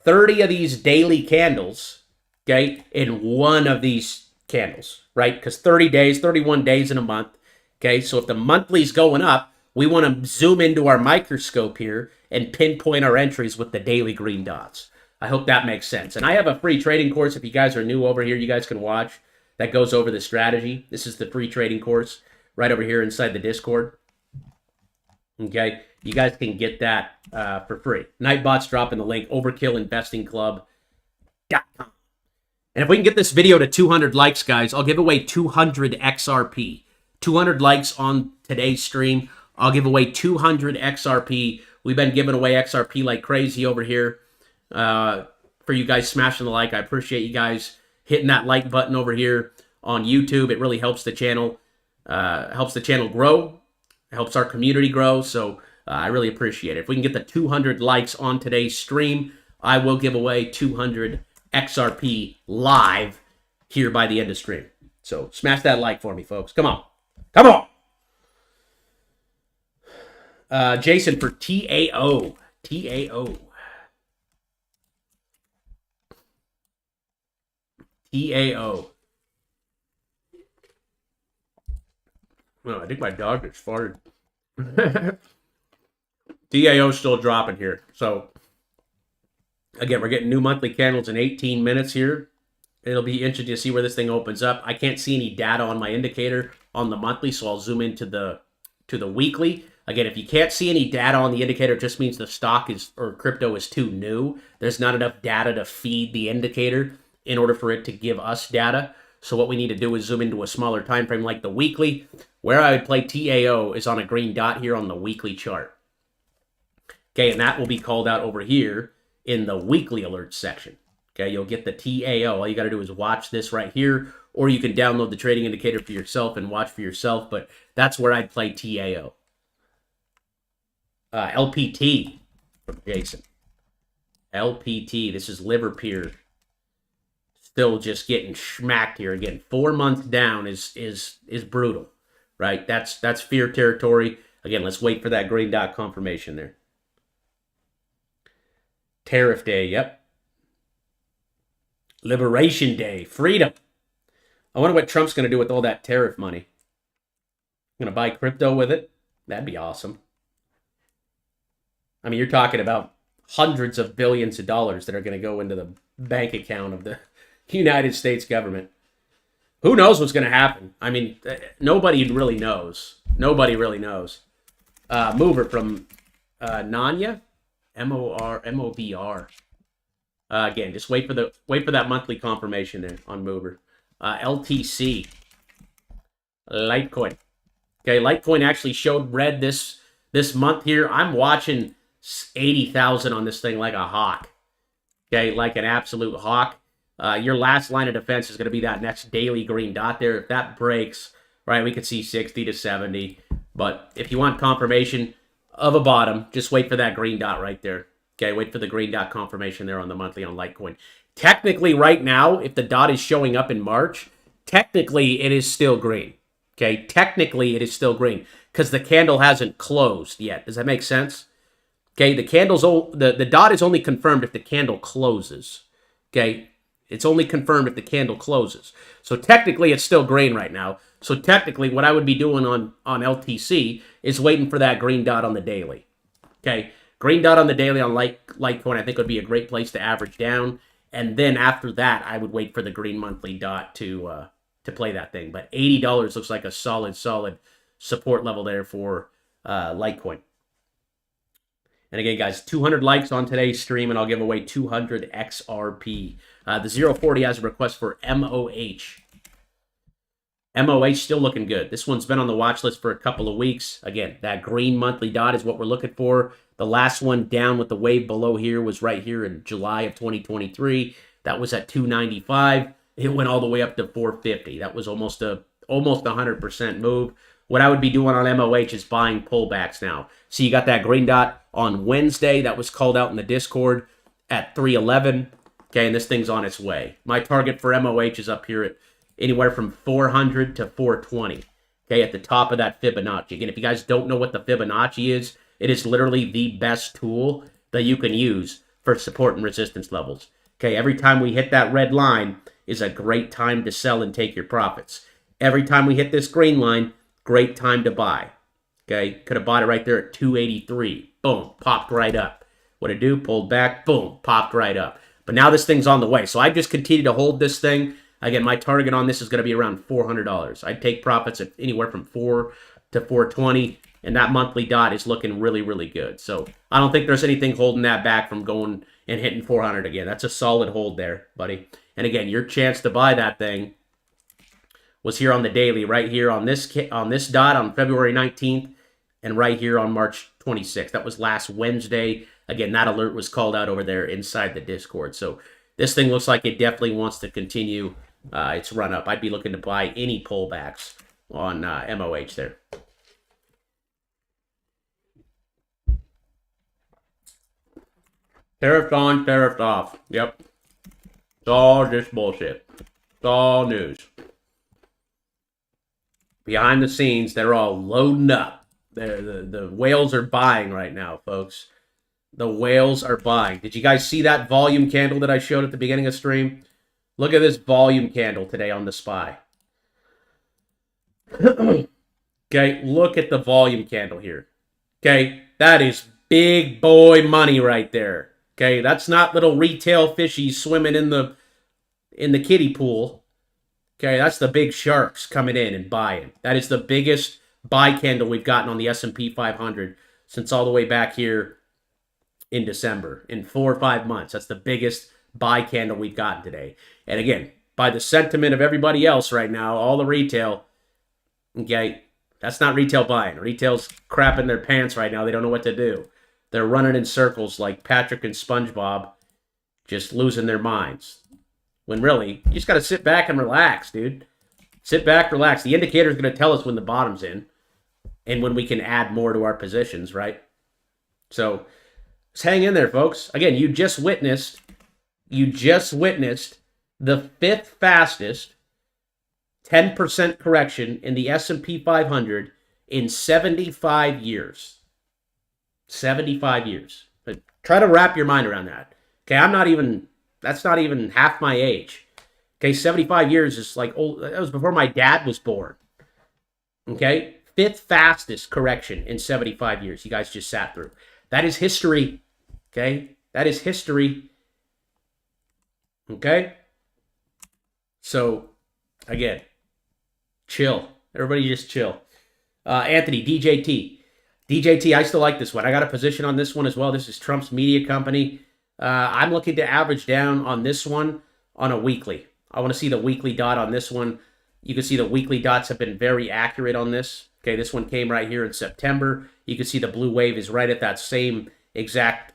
30 of these daily candles, okay, in one of these candles, right? Because 30 days, 31 days in a month, okay? So if the monthly's going up, we want to zoom into our microscope here and pinpoint our entries with the daily green dots. I hope that makes sense. And I have a free trading course. If you guys are new over here, you guys can watch. That goes over the strategy. This is the free trading course right over here inside the Discord. Okay? You guys can get that for free. Nightbot's dropping the link, overkillinvestingclub.com. And if we can get this video to 200 likes, guys, I'll give away 200 XRP. 200 likes on today's stream. I'll give away 200 XRP. We've been giving away XRP like crazy over here. For you guys smashing the like, I appreciate you guys hitting that like button over here on YouTube. It really helps the channel. Helps the channel grow. Helps our community grow. So I really appreciate it. If we can get the 200 likes on today's stream, I will give away 200 XRP live here by the end of stream. So smash that like for me, folks. Come on. Come on. Jason for TAO. TAO. TAO. Oh, I think my dog just farted. TAO still dropping here. So, again, we're getting new monthly candles in 18 minutes here. It'll be interesting to see where this thing opens up. I can't see any data on my indicator on the monthly, so I'll zoom into the weekly. Again, if you can't see any data on the indicator, it just means the stock is or crypto is too new. There's not enough data to feed the indicator in order for it to give us data. So what we need to do is zoom into a smaller time frame like the weekly. Where I would play TAO is on a green dot here on the weekly chart. Okay, and that will be called out over here in the weekly alerts section. Okay, you'll get the TAO. All you got to do is watch this right here, or you can download the trading indicator for yourself and watch for yourself, but that's where I'd play TAO. LPT from Jason. LPT, this is Liverpeer. Still just getting smacked here again. 4 months down is brutal, right? That's fear territory. Again, let's wait for that green dot confirmation there. Tariff day, yep. Liberation day, freedom. I wonder what Trump's going to do with all that tariff money. Going to buy crypto with it? That'd be awesome. I mean, you're talking about hundreds of billions of dollars that are going to go into the bank account of the United States government. Who knows what's going to happen? I mean, nobody really knows. Nobody really knows. Mover from Nanya, MOBR. Again, just wait for that monthly confirmation there on Mover. LTC, Litecoin. Okay, Litecoin actually showed red this month here. I'm watching 80,000 on this thing like a hawk. Okay, like an absolute hawk. Your last line of defense is going to be that next daily green dot there. If that breaks, right, we could see 60 to 70. But if you want confirmation of a bottom, just wait for that green dot right there. Okay, wait for the green dot confirmation there on the monthly on Litecoin. Technically, right now, if the dot is showing up in March, technically it is still green. Okay, technically it is still green because the candle hasn't closed yet. Does that make sense? Okay, the dot is only confirmed if the candle closes. Okay, it's only confirmed if the candle closes. So technically it's still green right now. So technically what I would be doing on LTC is waiting for that green dot on the daily. Okay, green dot on the daily on Litecoin I think would be a great place to average down. And then after that, I would wait for the green monthly dot to play that thing. But $80 looks like a solid support level there for Litecoin. And again, guys, 200 likes on today's stream, and I'll give away 200 XRP. The 040 has a request for MOH. MOH still looking good. This one's been on the watch list for a couple of weeks. Again, that green monthly dot is what we're looking for. The last one down with the wave below here was right here in July of 2023. That was at 295. It went all the way up to 450. That was almost a 100% move. What I would be doing on MOH is buying pullbacks now. So you got that green dot on Wednesday. That was called out in the Discord at 311. Okay, and this thing's on its way. My target for MOH is up here at anywhere from 400 to 420. Okay, at the top of that Fibonacci. Again, if you guys don't know what the Fibonacci is, it is literally the best tool that you can use for support and resistance levels. Okay, every time we hit that red line is a great time to sell and take your profits. Every time we hit this green line, great time to buy. Okay, could have bought it right there at 283. Boom, popped right up. What it do? Pulled back, boom, popped right up. But now this thing's on the way. So I just continue to hold this thing. Again, my target on this is going to be around $400. I'd take profits at anywhere from 4 to 420. And that monthly dot is looking really, really good. So I don't think there's anything holding that back from going and hitting 400 again. That's a solid hold there, buddy. And again, your chance to buy that thing was here on the daily, right here on this dot on February 19th, and right here on March 26th. That was last Wednesday. Again, that alert was called out over there inside the Discord. So this thing looks like it definitely wants to continue its run up. I'd be looking to buy any pullbacks on MOH there. Tariffed on, tariffed off. Yep. It's all just bullshit. It's all news. Behind the scenes, they're all loading up. The whales are buying right now, folks. The whales are buying. Did you guys see that volume candle that I showed at the beginning of stream? Look at this volume candle today on the SPY. Okay, look at the volume candle here. Okay, that is big boy money right there. Okay, that's not little retail fishies swimming in the kiddie pool. Okay, that's the big sharks coming in and buying. That is the biggest buy candle we've gotten on the S&P 500 since all the way back here in December. In 4 or 5 months, that's the biggest buy candle we've gotten today. And again, by the sentiment of everybody else right now, all the retail, okay, that's not retail buying. Retail's crapping their pants right now. They don't know what to do. They're running in circles like Patrick and SpongeBob, just losing their minds. When really, you just got to sit back and relax, dude. Sit back, relax. The indicator is going to tell us when the bottom's in and when we can add more to our positions, right? So just hang in there, folks. Again, you just witnessed the 5th fastest 10% correction in the S&P 500 in 75 years. 75 years. But try to wrap your mind around that. Okay, that's not even half my age. Okay, 75 years is like, oh, that was before my dad was born. Okay, 5th fastest correction in 75 years you guys just sat through. That is history. Okay, that is history. Okay, so again, chill. Everybody just chill. Anthony, DJT. DJT, I still like this one. I got a position on this one as well. This is Trump's media company. I'm looking to average down on this one on a weekly. I want to see the weekly dot on this one. You can see the weekly dots have been very accurate on this. Okay, this one came right here in September. You can see the blue wave is right at that same exact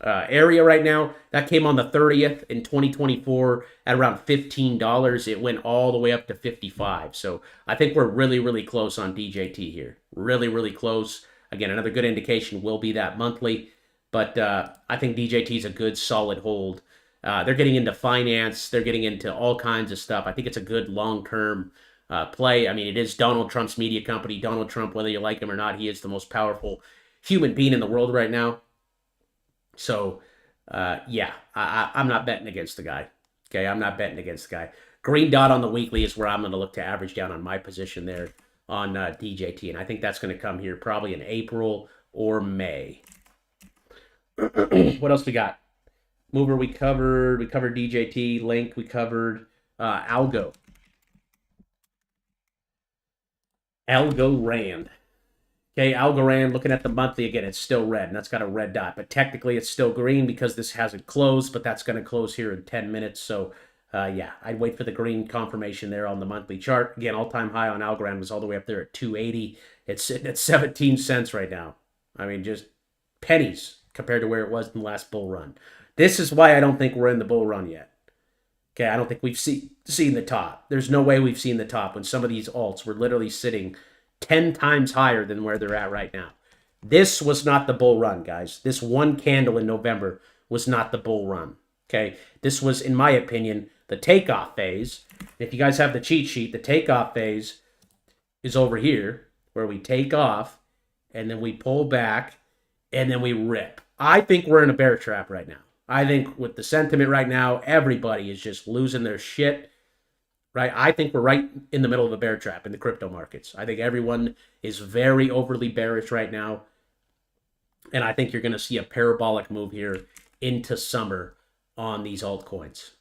area right now. That came on the 30th in 2024 at around $15. It went all the way up to 55. So I think we're really, really close on DJT here. Really, really close. Again, another good indication will be that monthly. But I think DJT is a good, solid hold. They're getting into finance. They're getting into all kinds of stuff. I think it's a good long-term play. I mean, it is Donald Trump's media company. Donald Trump, whether you like him or not, he is the most powerful human being in the world right now. So, yeah, I'm not betting against the guy. Okay, I'm not betting against the guy. Green dot on the weekly is where I'm going to look to average down on my position there on DJT. And I think that's going to come here probably in April or May. What else we got? Mover we covered. We covered DJT. Link we covered. Algo. Algorand. Okay, Algorand, looking at the monthly, again, it's still red, and that's got a red dot. But technically, it's still green because this hasn't closed, but that's going to close here in 10 minutes. So, yeah, I'd wait for the green confirmation there on the monthly chart. Again, all-time high on Algorand was all the way up there at 280. It's sitting at 17 cents right now. I mean, just pennies compared to where it was in the last bull run. This is why I don't think we're in the bull run yet. Okay, I don't think we've seen the top. There's no way we've seen the top when some of these alts were literally sitting 10 times higher than where they're at right now. This was not the bull run, guys. This one candle in November was not the bull run. Okay, this was, in my opinion, the takeoff phase. If you guys have the cheat sheet, the takeoff phase is over here where we take off and then we pull back and then we rip. I think we're in a bear trap right now. I think with the sentiment right now, everybody is just losing their shit. Right? I think we're right in the middle of a bear trap in the crypto markets. I think everyone is very overly bearish right now. And I think you're going to see a parabolic move here into summer on these altcoins.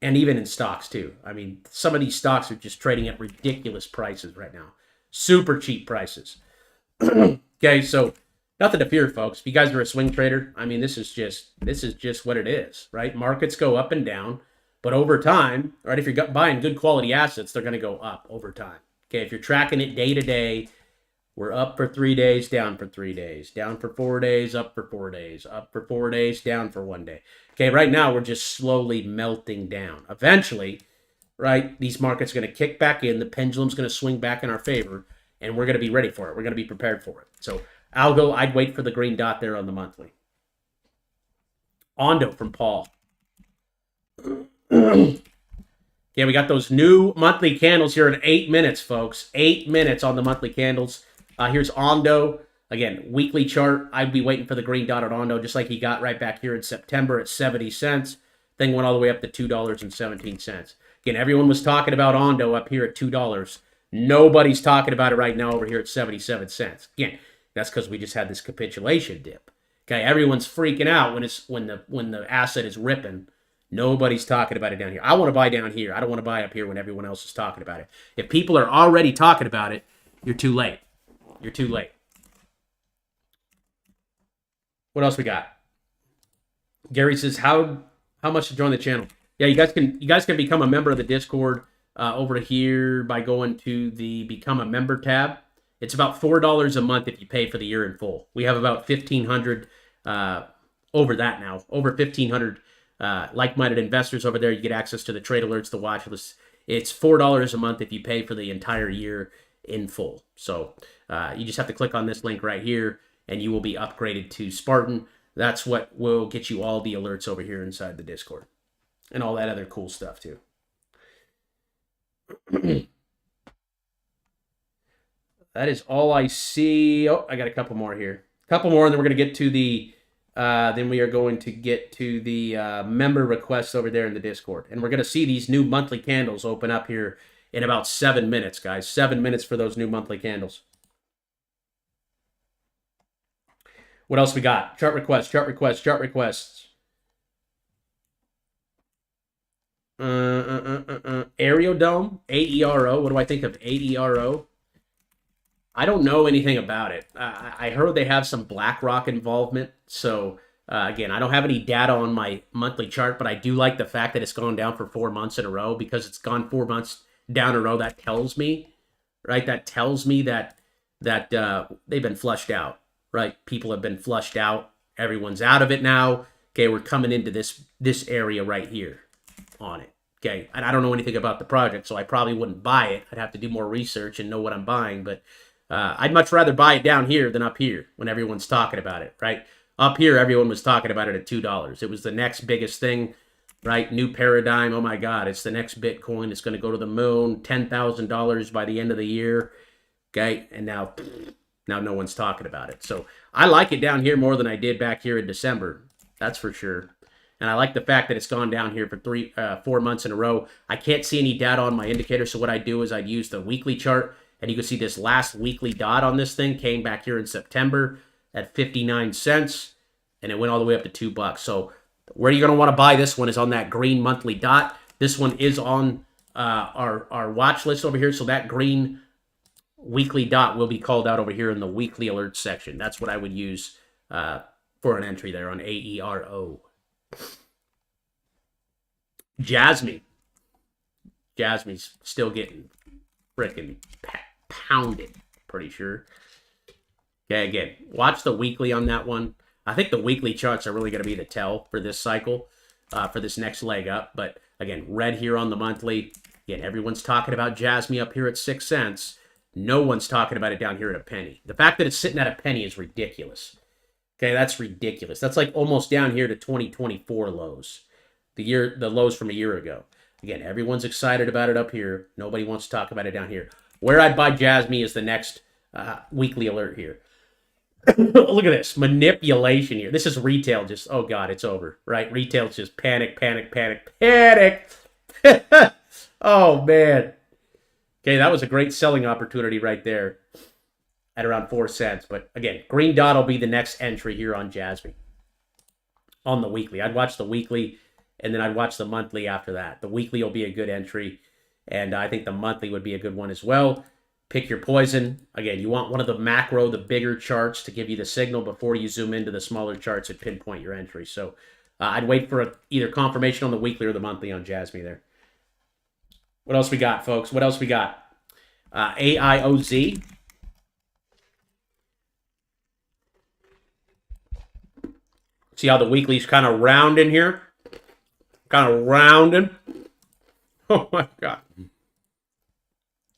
And even in stocks too. I mean, some of these stocks are just trading at ridiculous prices right now. Super cheap prices. Okay, so nothing to fear, folks. If you guys are a swing trader, I mean, this is just what it is, right? Markets go up and down. But over time, right, if you're buying good quality assets, they're going to go up over time. Okay, if you're tracking it day to day, we're up for 3 days, down for 3 days, down for 4 days, up for 4 days, up for 4 days, down for 1 day. Okay, right now we're just slowly melting down. Eventually, right, these markets are going to kick back in, the pendulum's going to swing back in our favor, and we're going to be ready for it. We're going to be prepared for it. So I'd wait for the green dot there on the monthly. Ondo from Paul. Yeah, we got those new monthly candles here in 8 minutes, folks. 8 minutes on the monthly candles. Here's Ondo. Again, weekly chart. I'd be waiting for the green dot on Ondo, just like he got right back here in September at 70 cents. Thing went all the way up to $2.17. Again, everyone was talking about Ondo up here at $2. Nobody's talking about it right now over here at 77 cents. Again, that's because we just had this capitulation dip. Okay, everyone's freaking out when the asset is ripping. Nobody's talking about it down here. I want to buy down here. I don't want to buy up here when everyone else is talking about it. If people are already talking about it, you're too late. You're too late. What else we got? Gary says, how much to join the channel? Yeah, you guys can become a member of the Discord over here by going to the Become a Member tab. It's about $4 a month if you pay for the year in full. We have about 1,500 over that now. Over 1,500 like-minded investors over there. You get access to the trade alerts, the watch list. It's $4 a month if you pay for the entire year in full. So you just have to click on this link right here, and you will be upgraded to Spartan. That's what will get you all the alerts over here inside the Discord and all that other cool stuff too. That is all I see. Oh, I got a couple more here. A couple more, and then we're going to get to the member requests over there in the Discord. And we're going to see these new monthly candles open up here in about 7 minutes, guys. 7 minutes for those new monthly candles. What else we got? Chart requests, chart requests, chart requests. Aerodome, AERO. What do I think of AERO? I don't know anything about it. I heard they have some BlackRock involvement. So, again, I don't have any data on my monthly chart, but I do like the fact that it's gone down for 4 months in a row, because it's gone 4 months down in a row. That tells me, right? That tells me that they've been flushed out. Right, people have been flushed out. Everyone's out of it now. Okay, we're coming into this area right here on it. Okay, and I don't know anything about the project, so I probably wouldn't buy it. I'd have to do more research and know what I'm buying. But I'd much rather buy it down here than up here when everyone's talking about it. Right, up here everyone was talking about it at $2. It was the next biggest thing. Right, new paradigm. Oh my God, it's the next Bitcoin. It's going to go to the moon. $10,000 by the end of the year. Okay, and now no one's talking about it. So I like it down here more than I did back here in December. That's for sure. And I like the fact that it's gone down here for 4 months in a row. I can't see any data on my indicator. So what I do is I'd use the weekly chart, and you can see this last weekly dot on this thing came back here in September at 59 cents, and it went all the way up to $2. So where you're going to want to buy this one is on that green monthly dot. This one is on our watch list over here. So that green weekly dot will be called out over here in the weekly alert section. That's what I would use for an entry there on AERO. Jasmine. Jasmine's still getting freaking pounded, pretty sure. Okay, again, watch the weekly on that one. I think the weekly charts are really going to be the tell for this cycle, for this next leg up. But again, red here on the monthly. Again, everyone's talking about Jasmine up here at 6 cents. No one's talking about it down here at a penny. The fact that it's sitting at a penny is ridiculous. Okay, that's ridiculous. That's like almost down here to 2024 lows. The lows from a year ago. Again, everyone's excited about it up here. Nobody wants to talk about it down here. Where I'd buy Jasmine is the next weekly alert here. Look at this. Manipulation here. This is retail just, oh God, it's over, right? Retail's just panic, panic, panic, panic. Oh, man. Okay, that was a great selling opportunity right there at around 4 cents. But again, green dot will be the next entry here on Jasmine on the weekly. I'd watch the weekly, and then I'd watch the monthly after that. The weekly will be a good entry, and I think the monthly would be a good one as well. Pick your poison. Again, you want one of the macro, the bigger charts to give you the signal before you zoom into the smaller charts and pinpoint your entry. So I'd wait for either confirmation on the weekly or the monthly on Jasmine there. What else we got, folks? What else we got? AIOZ. See how the weekly's kind of rounding here? Kind of rounding. Oh, my God.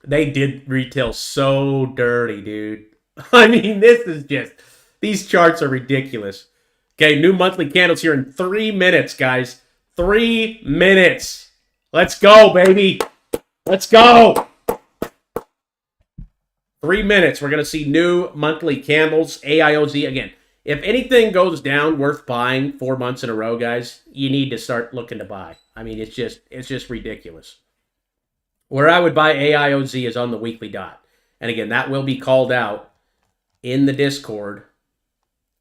They did retail so dirty, dude. I mean, this is just... These charts are ridiculous. Okay, new monthly candles here in 3 minutes, guys. 3 minutes. Let's go, baby. Let's go. 3 minutes. We're going to see new monthly candles. AIOZ. Again, if anything goes down worth buying 4 months in a row, guys, you need to start looking to buy. I mean, it's just ridiculous. Where I would buy AIOZ is on the weekly dot. And again, that will be called out in the Discord.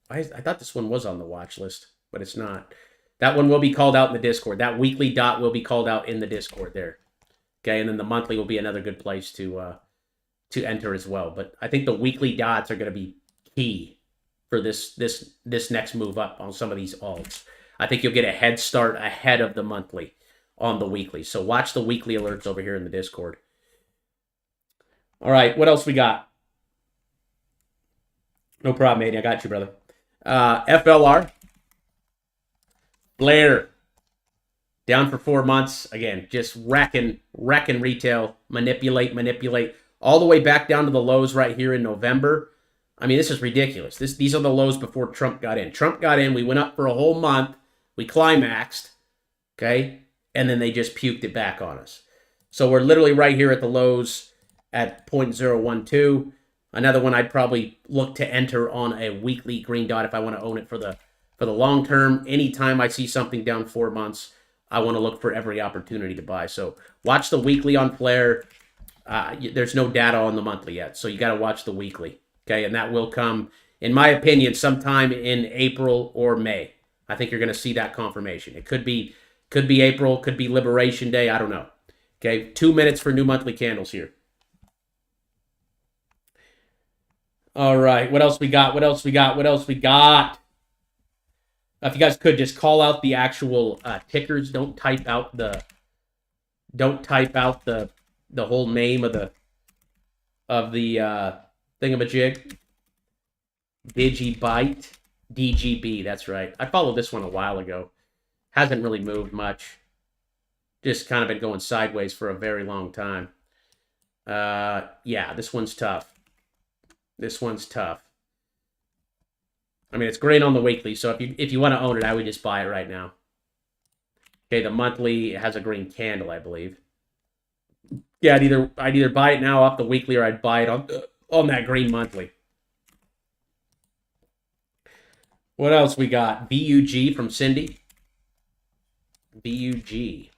I thought this one was on the watch list, but it's not. That one will be called out in the Discord. That weekly dot will be called out in the Discord there. Okay, and then the monthly will be another good place to enter as well. But I think the weekly dots are going to be key for this next move up on some of these alts. I think you'll get a head start ahead of the monthly on the weekly. So watch the weekly alerts over here in the Discord. All right, what else we got? No problem, matey. I got you, brother. FLR. Blair. Down for 4 months. Again, just wrecking retail. Manipulate. All the way back down to the lows right here in November. I mean, this is ridiculous. These are the lows before Trump got in. Trump got in. We went up for a whole month. We climaxed. Okay? And then they just puked it back on us. So we're literally right here at the lows at 0.012. Another one I'd probably look to enter on a weekly green dot if I want to own it for the long term. Anytime I see something down 4 months, I want to look for every opportunity to buy. So watch the weekly on Flare. There's no data on the monthly yet, so you got to watch the weekly. Okay, and that will come, in my opinion, sometime in April or May. I think you're going to see that confirmation. It could be April, could be Liberation Day. I don't know. Okay, 2 minutes for new monthly candles here. All right, what else we got? If you guys could just call out the actual tickers. Don't type out the whole name of the thingamajig. Digibyte. DGB, that's right. I followed this one a while ago. Hasn't really moved much. Just kind of been going sideways for a very long time. Yeah, this one's tough. I mean, it's great on the weekly, so if you want to own it, I would just buy it right now. Okay, the monthly has a green candle, I believe. Yeah, I'd either buy it now off the weekly or I'd buy it on that green monthly. What else we got? BUG from Cindy. BUG.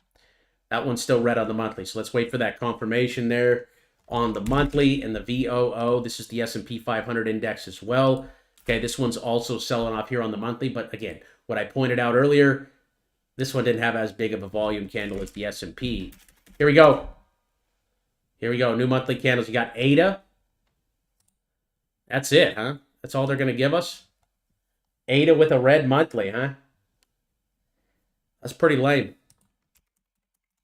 That one's still red on the monthly, so let's wait for that confirmation there on the monthly. And the VOO, this is the S&P 500 index as well. Okay, this one's also selling off here on the monthly, but again, what I pointed out earlier, this one didn't have as big of a volume candle as the S&P. Here we go. New monthly candles. You got ADA. That's it, huh? That's all they're going to give us? ADA with a red monthly, huh? That's pretty lame.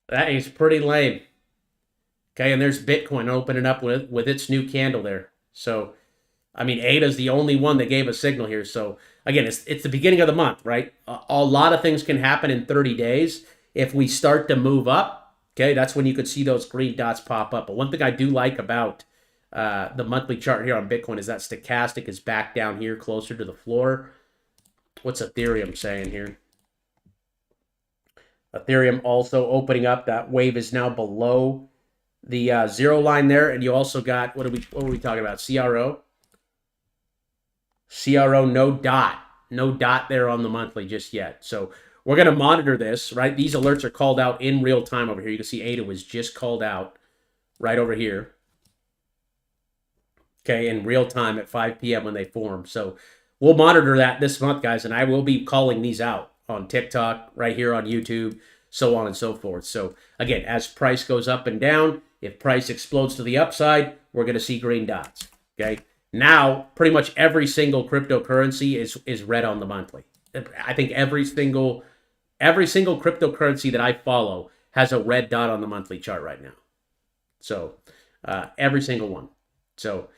That is pretty lame. Okay, and there's Bitcoin opening up with its new candle there. So, I mean, ADA's the only one that gave a signal here. So, again, it's the beginning of the month, right? A lot of things can happen in 30 days. If we start to move up, okay, that's when you could see those green dots pop up. But one thing I do like about the monthly chart here on Bitcoin is that stochastic is back down here closer to the floor. What's Ethereum saying here? Ethereum also opening up. That wave is now below the zero line there. And you also got, what were we talking about? CRO? CRO, no dot. No dot there on the monthly just yet. So we're going to monitor this, right? These alerts are called out in real time over here. You can see ADA was just called out right over here. Okay, in real time at 5 p.m. when they form. So we'll monitor that this month, guys, and I will be calling these out on TikTok, right here on YouTube, so on and so forth. So again, as price goes up and down, if price explodes to the upside, we're going to see green dots. Okay. Now, pretty much every single cryptocurrency is red on the monthly. I think every single cryptocurrency that I follow has a red dot on the monthly chart right now. So every single one. So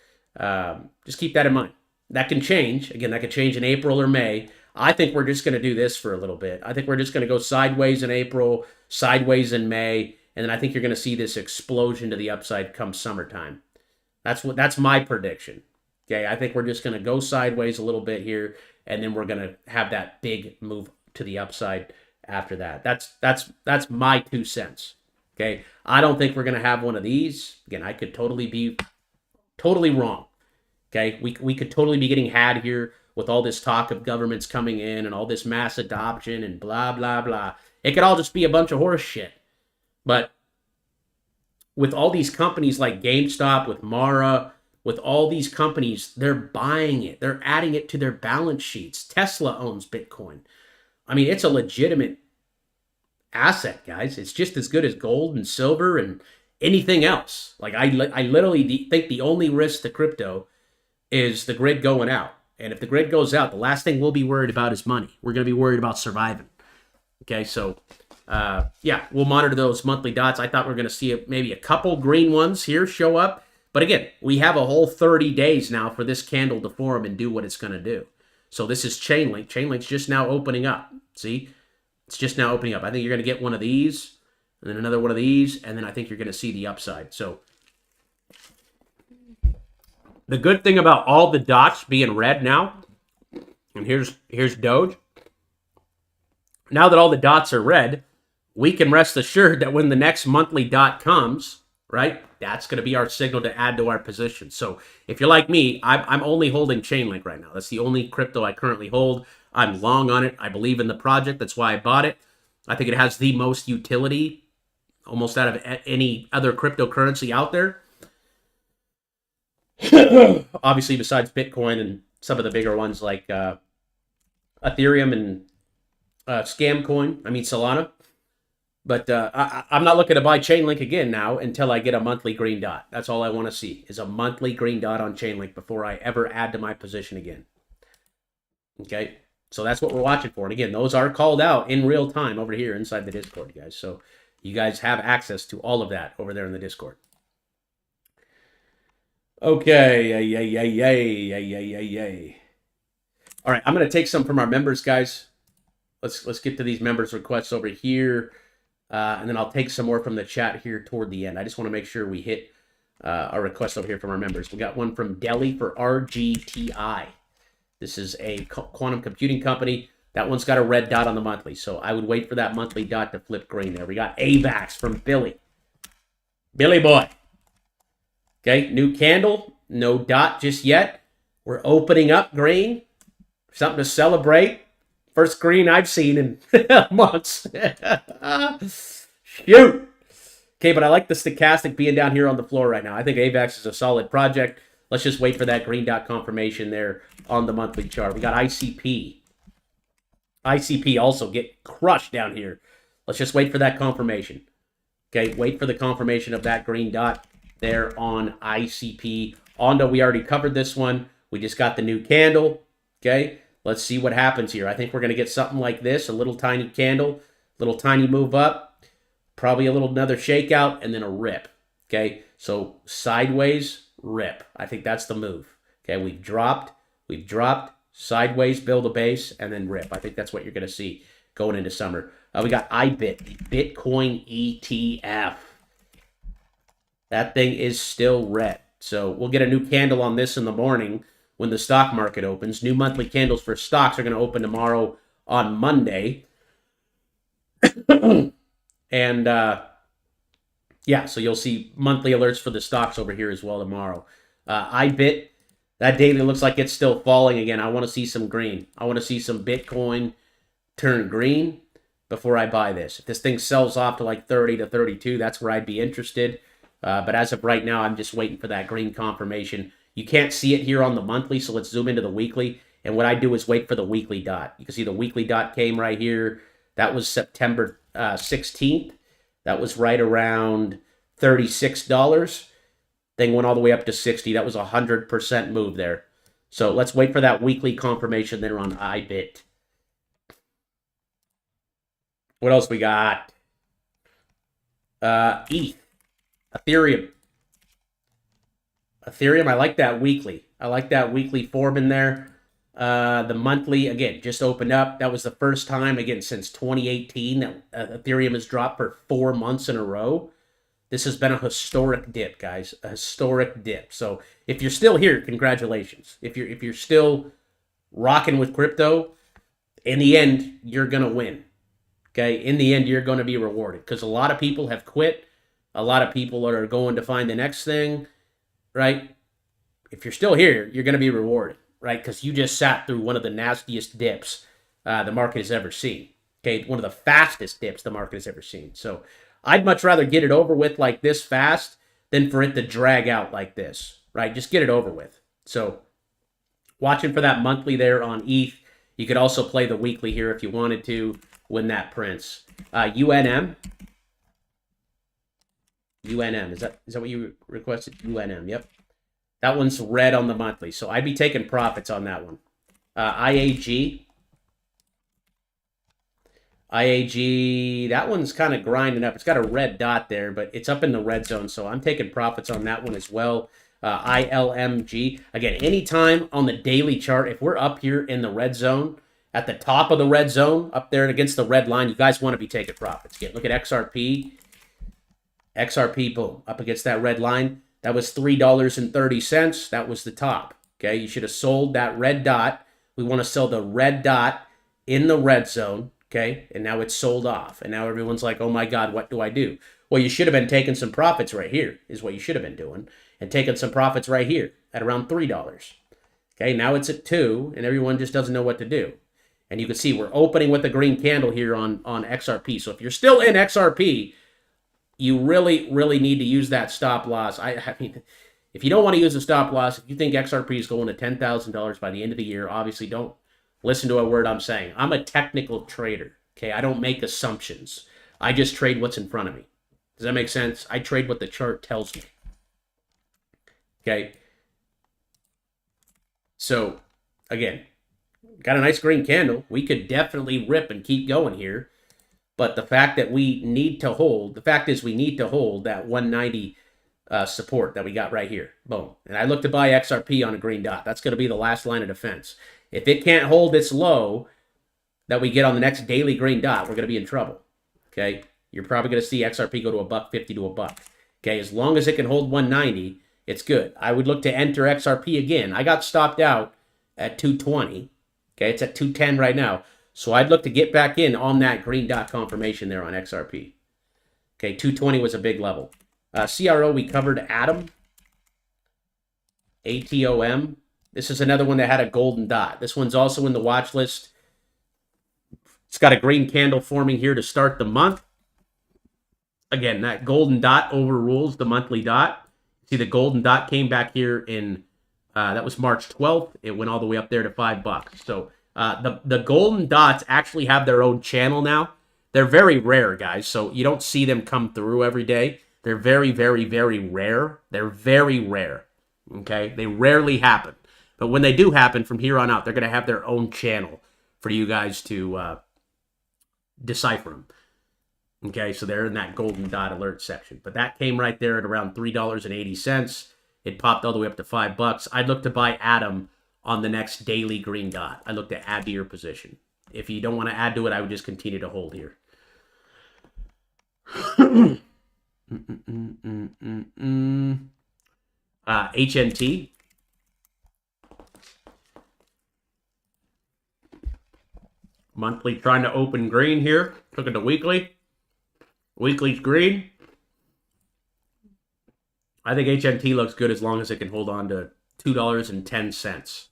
just keep that in mind. That can change. Again, that could change in April or May. I think we're just going to do this for a little bit. I think we're just going to go sideways in April, sideways in May, and then I think you're going to see this explosion to the upside come summertime. That's my prediction. Okay, I think we're just going to go sideways a little bit here, and then we're going to have that big move to the upside after that. That's my 2 cents. Okay, I don't think we're going to have one of these. Again, I could totally be totally wrong. Okay, we could totally be getting had here with all this talk of governments coming in and all this mass adoption and blah, blah, blah. It could all just be a bunch of horse shit. But with all these companies like GameStop, with Mara, with all these companies, they're buying it. They're adding it to their balance sheets. Tesla owns Bitcoin. I mean, it's a legitimate asset, guys. It's just as good as gold and silver and anything else. Like I literally think the only risk to crypto is the grid going out. And if the grid goes out, the last thing we'll be worried about is money. We're going to be worried about surviving. Okay, so yeah, we'll monitor those monthly dots. I thought we were going to see maybe a couple green ones here show up. But again, we have a whole 30 days now for this candle to form and do what it's going to do. So this is Chainlink. Chainlink's just now opening up. See? It's just now opening up. I think you're going to get one of these, and then another one of these, and then I think you're going to see the upside. So the good thing about all the dots being red now, and here's Doge. Now that all the dots are red, we can rest assured that when the next monthly dot comes, right, that's going to be our signal to add to our position. So if you're like me, I'm only holding Chainlink right now. That's the only crypto I currently hold. I'm long on it. I believe in the project. That's why I bought it. I think it has the most utility almost out of any other cryptocurrency out there. Obviously, besides Bitcoin and some of the bigger ones like Ethereum and Solana. But I'm not looking to buy Chainlink again now until I get a monthly green dot. That's all I want to see is a monthly green dot on Chainlink before I ever add to my position again. Okay, so that's what we're watching for. And again, those are called out in real time over here inside the Discord, guys. So you guys have access to all of that over there in the Discord. Okay, yay. All right, I'm going to take some from our members, guys. Let's get to these members' requests over here. And then I'll take some more from the chat here toward the end. I just want to make sure we hit our requests over here from our members. We got one from Delhi for RGTI. This is a quantum computing company. That one's got a red dot on the monthly. So I would wait for that monthly dot to flip green there. We got AVAX from Billy. Billy boy. Okay, new candle. No dot just yet. We're opening up green. Something to celebrate. First green I've seen in months. Shoot. Okay, but I like the stochastic being down here on the floor right now. I think AVAX is a solid project. Let's just wait for that green dot confirmation there on the monthly chart. We got ICP. ICP also get crushed down here. Let's just wait for that confirmation. Okay, wait for the confirmation of that green dot there on ICP. Ondo, we already covered this one. We just got the new candle. Okay. Let's see what happens here. I think we're going to get something like this, a little tiny candle, little tiny move up, probably another shakeout, and then a rip. Okay, so sideways, rip. I think that's the move. Okay, we've dropped, sideways, build a base, and then rip. I think that's what you're going to see going into summer. We got IBIT, the Bitcoin ETF. That thing is still red. So we'll get a new candle on this in the morning when the stock market opens. New monthly candles for stocks are going to open tomorrow on Monday. And yeah, so you'll see monthly alerts for the stocks over here as well tomorrow. IBIT, that daily looks like it's still falling again. I want to see some green. I want to see some Bitcoin turn green before I buy this. If this thing sells off to like 30 to 32, that's where I'd be interested. But as of right now, I'm just waiting for that green confirmation. You can't see it here on the monthly, so let's zoom into the weekly. And what I do is wait for the weekly dot. You can see the weekly dot came right here. That was September 16th. That was right around $36. Thing went all the way up to 60. That was a 100% move there. So let's wait for that weekly confirmation there on IBIT. What else we got? ETH. Ethereum, I like that weekly. I like that weekly form in there. The monthly, again, just opened up. That was the first time, again, since 2018 that Ethereum has dropped for 4 months in a row. This has been a historic dip, guys. A historic dip. So if you're still here, congratulations. If you're still rocking with crypto, in the end, you're going to win. Okay? In the end, you're going to be rewarded. Because a lot of people have quit. A lot of people are going to find the next thing. Right? If you're still here, you're going to be rewarded, right? Because you just sat through one of the nastiest dips the market has ever seen. Okay, one of the fastest dips the market has ever seen. So I'd much rather get it over with like this fast than for it to drag out like this, right? Just get it over with. So watching for that monthly there on ETH. You could also play the weekly here if you wanted to when that prints. UNM. UNM. Is that what you requested? UNM. Yep. That one's red on the monthly. So I'd be taking profits on that one. IAG. IAG, that one's kind of grinding up. It's got a red dot there, but it's up in the red zone, so I'm taking profits on that one as well. ILMG. Again, anytime on the daily chart, if we're up here in the red zone, at the top of the red zone, up there against the red line, you guys want to be taking profits. Again, look at XRP. XRP, boom, up against that red line. That was $3.30. That was the top. Okay, you should have sold that red dot. We want to sell the red dot in the red zone. Okay, and now it's sold off. And now everyone's like, oh my God, what do I do? Well, you should have been taking some profits right here, is what you should have been doing. And taking some profits right here at around $3. Okay, now it's at 2, and everyone just doesn't know what to do. And you can see we're opening with a green candle here on XRP. So if you're still in XRP, you really, really need to use that stop loss. I mean, if you don't want to use a stop loss, if you think XRP is going to $10,000 by the end of the year, obviously don't listen to a word I'm saying. I'm a technical trader, okay? I don't make assumptions. I just trade what's in front of me. Does that make sense? I trade what the chart tells me, okay? So, again, got a nice green candle. We could definitely rip and keep going here. But the fact that we need to hold, the fact is we need to hold that 190 support that we got right here. Boom. And I look to buy XRP on a green dot. That's going to be the last line of defense. If it can't hold this low that we get on the next daily green dot, we're going to be in trouble. Okay? You're probably going to see XRP go to $1.50 to $1. Okay? As long as it can hold 190, it's good. I would look to enter XRP again. I got stopped out at 220. Okay? It's at 210 right now. So I'd look to get back in on that green dot confirmation there on XRP. Okay, 220 was a big level. CRO, we covered Atom. ATOM. This is another one that had a golden dot. This one's also in the watch list. It's got a green candle forming here to start the month. Again, that golden dot overrules the monthly dot. See, the golden dot came back here in, that was March 12th. It went all the way up there to $5. So the golden dots actually have their own channel now. They're very rare, guys, so you don't see them come through every day. They're very, very, very rare. They're very rare, okay? They rarely happen. But when they do happen, from here on out, they're going to have their own channel for you guys to decipher them. Okay, so they're in that golden dot alert section. But that came right there at around $3.80. It popped all the way up to $5. I'd look to buy Atom on the next daily green dot. I look to add to your position. If you don't want to add to it, I would just continue to hold here. HNT. Monthly trying to open green here. Look at the weekly. Weekly's green. I think HNT looks good as long as it can hold on to $2.10.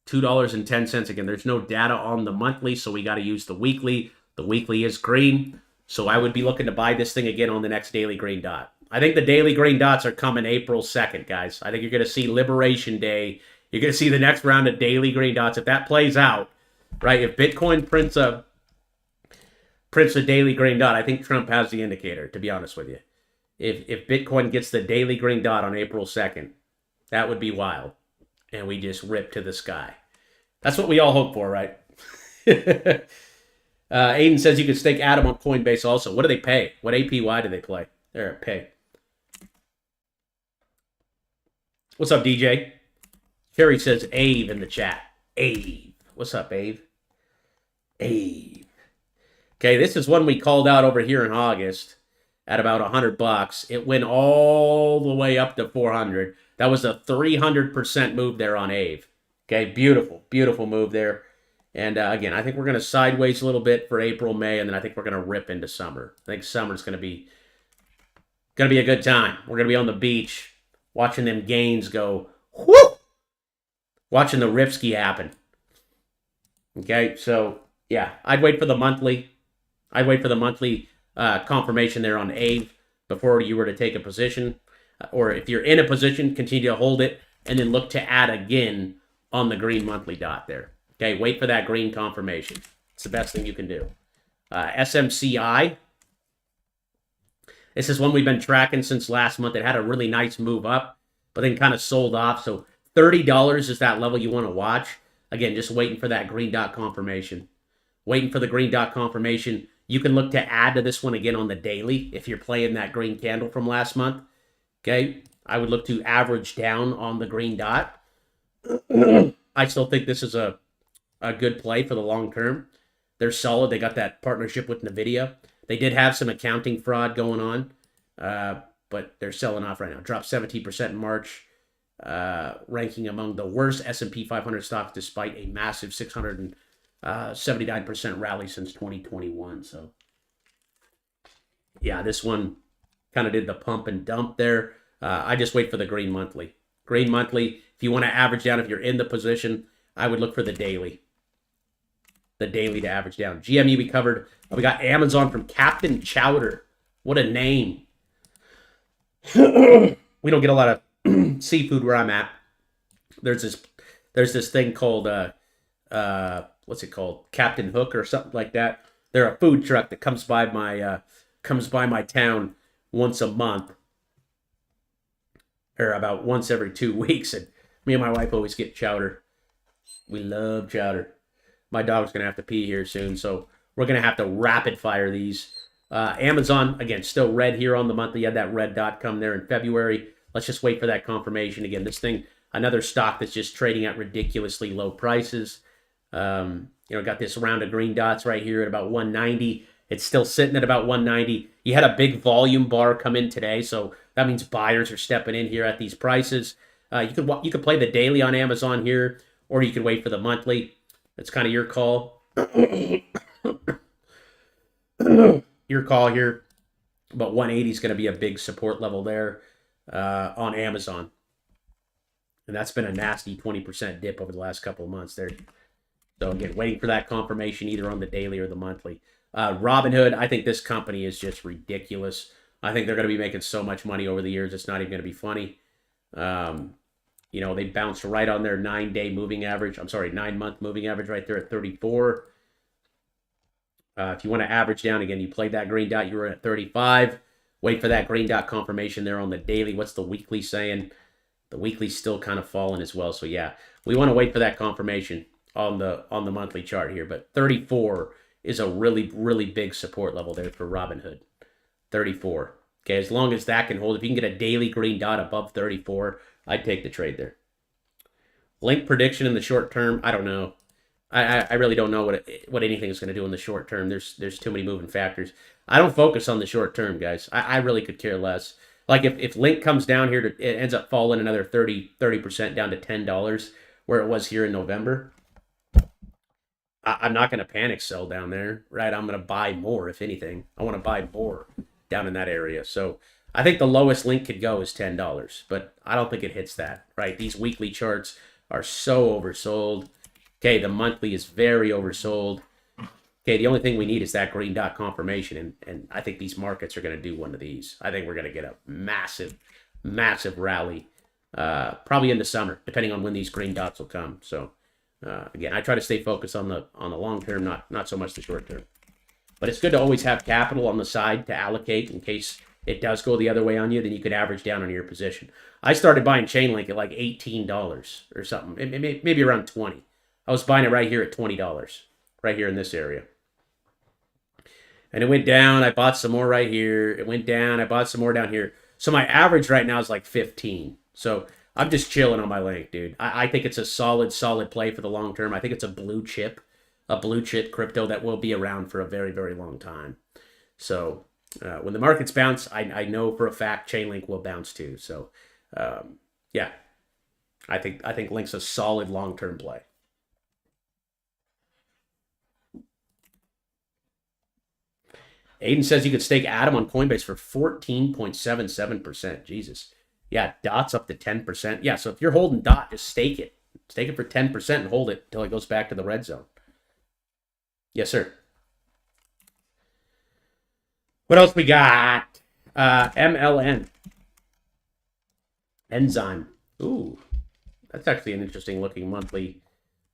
$2.10. Again, there's no data on the monthly, so we got to use the weekly. The weekly is green, so I would be looking to buy this thing again on the next daily green dot. I think the daily green dots are coming April 2nd, guys. I think you're going to see Liberation Day. You're going to see the next round of daily green dots. If that plays out, right, if Bitcoin prints a daily green dot, I think Trump has the indicator, to be honest with you. If Bitcoin gets the daily green dot on April 2nd, that would be wild. And we just rip to the sky. That's what we all hope for, right? Aiden says you can stake Atom on Coinbase also. What do they pay? What APY do they play? There, pay. What's up, DJ? Kerry says Ave in the chat. Ave. What's up, Ave? Ave. Okay, this is one we called out over here in August at about $100. It went all the way up to 400. That was a 300% move there on Ave. Okay, beautiful, beautiful move there. And again, I think we're going to sideways a little bit for April, May, and then I think we're going to rip into summer. I think summer's going to be a good time. We're going to be on the beach watching them gains go, whoo! Watching the Ripski happen. Okay, so yeah, I'd wait for the monthly. I'd wait for the monthly. confirmation there on AVE before you were to take a position. Or if you're in a position, continue to hold it and then look to add again on the green monthly dot there. Okay, wait for that green confirmation. It's the best thing you can do. SMCI. This is one we've been tracking since last month. It had a really nice move up, but then kind of sold off. So $30 is that level you want to watch. Again, just waiting for that green dot confirmation. Waiting for the green dot confirmation. You can look to add to this one again on the daily if you're playing that green candle from last month. Okay, I would look to average down on the green dot. I still think this is a good play for the long term. They're solid. They got that partnership with NVIDIA. They did have some accounting fraud going on, but they're selling off right now. Dropped 17% in March, ranking among the worst S&P 500 stocks despite a massive 679% rally since 2021. So, yeah, this one kind of did the pump and dump there. I just wait for the green monthly. Green monthly, if you want to average down, if you're in the position, I would look for the daily. The daily to average down. GME we covered. We got Amazon from Captain Chowder. What a name. We don't get a lot of seafood where I'm at. There's this thing called what's it called? Captain Hook or something like that. They're a food truck that comes by my town once a month, or about once every 2 weeks, and me and my wife always get chowder. We love chowder. My dog's gonna have to pee here soon, so we're gonna have to rapid fire these. Amazon, again, still red here on the monthly. You had that red dot come there in February. Let's just wait for that confirmation. Again, this thing, another stock that's just trading at ridiculously low prices. Got this round of green dots right here at about 190. It's still sitting at about 190. You had a big volume bar come in today, so that means buyers are stepping in here at these prices. You could play the daily on Amazon here, or you could wait for the monthly. It's kind of your call. Your call here. But 180 is going to be a big support level there on Amazon. And that's been a nasty 20% dip over the last couple of months there. So again, waiting for that confirmation either on the daily or the monthly. Robinhood, I think this company is just ridiculous. I think they're going to be making so much money over the years, it's not even going to be funny. They bounced right on their 9-month moving average right there at 34. If you want to average down, again, you played that green dot, you were at 35. Wait for that green dot confirmation there on the daily. What's the weekly saying? The weekly's still kind of falling as well. So yeah, we want to wait for that confirmation on the monthly chart here. But 34 is a really, really big support level there for Robinhood. 34. Okay, as long as that can hold, if you can get a daily green dot above 34, I'd take the trade there. Link prediction in the short term, I don't know. I really don't know what anything is going to do in the short term. There's too many moving factors. I don't focus on the short term, guys. I really could care less. Like if Link comes down here, it ends up falling another 30% down to $10 where it was here in November. I'm not going to panic sell down there, right? I'm going to buy more, if anything. I want to buy more down in that area. So I think the lowest Link could go is $10, but I don't think it hits that, right? These weekly charts are so oversold. Okay, the monthly is very oversold. Okay, the only thing we need is that green dot confirmation, and I think these markets are going to do one of these. I think we're going to get a massive, massive rally, probably in the summer, depending on when these green dots will come. So, again, I try to stay focused on the long term, not so much the short term. But it's good to always have capital on the side to allocate in case it does go the other way on you. Then you could average down on your position. I started buying Chainlink at like $18 or something, maybe around 20. I was buying it right here at $20, right here in this area. And it went down. I bought some more right here. It went down. I bought some more down here. So my average right now is like 15. So I'm just chilling on my Link, dude. I think it's a solid play for the long term. I think it's a blue chip crypto that will be around for a very, very long time. So when the markets bounce, I know for a fact Chainlink will bounce too. So yeah, I think Link's a solid long-term play. Aiden says you could stake Atom on Coinbase for 14.77%. Jesus. Yeah, DOT's up to 10%. Yeah, so if you're holding DOT, just stake it. Stake it for 10% and hold it until it goes back to the red zone. Yes, sir. What else we got? MLN. Enzyme. Ooh, that's actually an interesting looking monthly.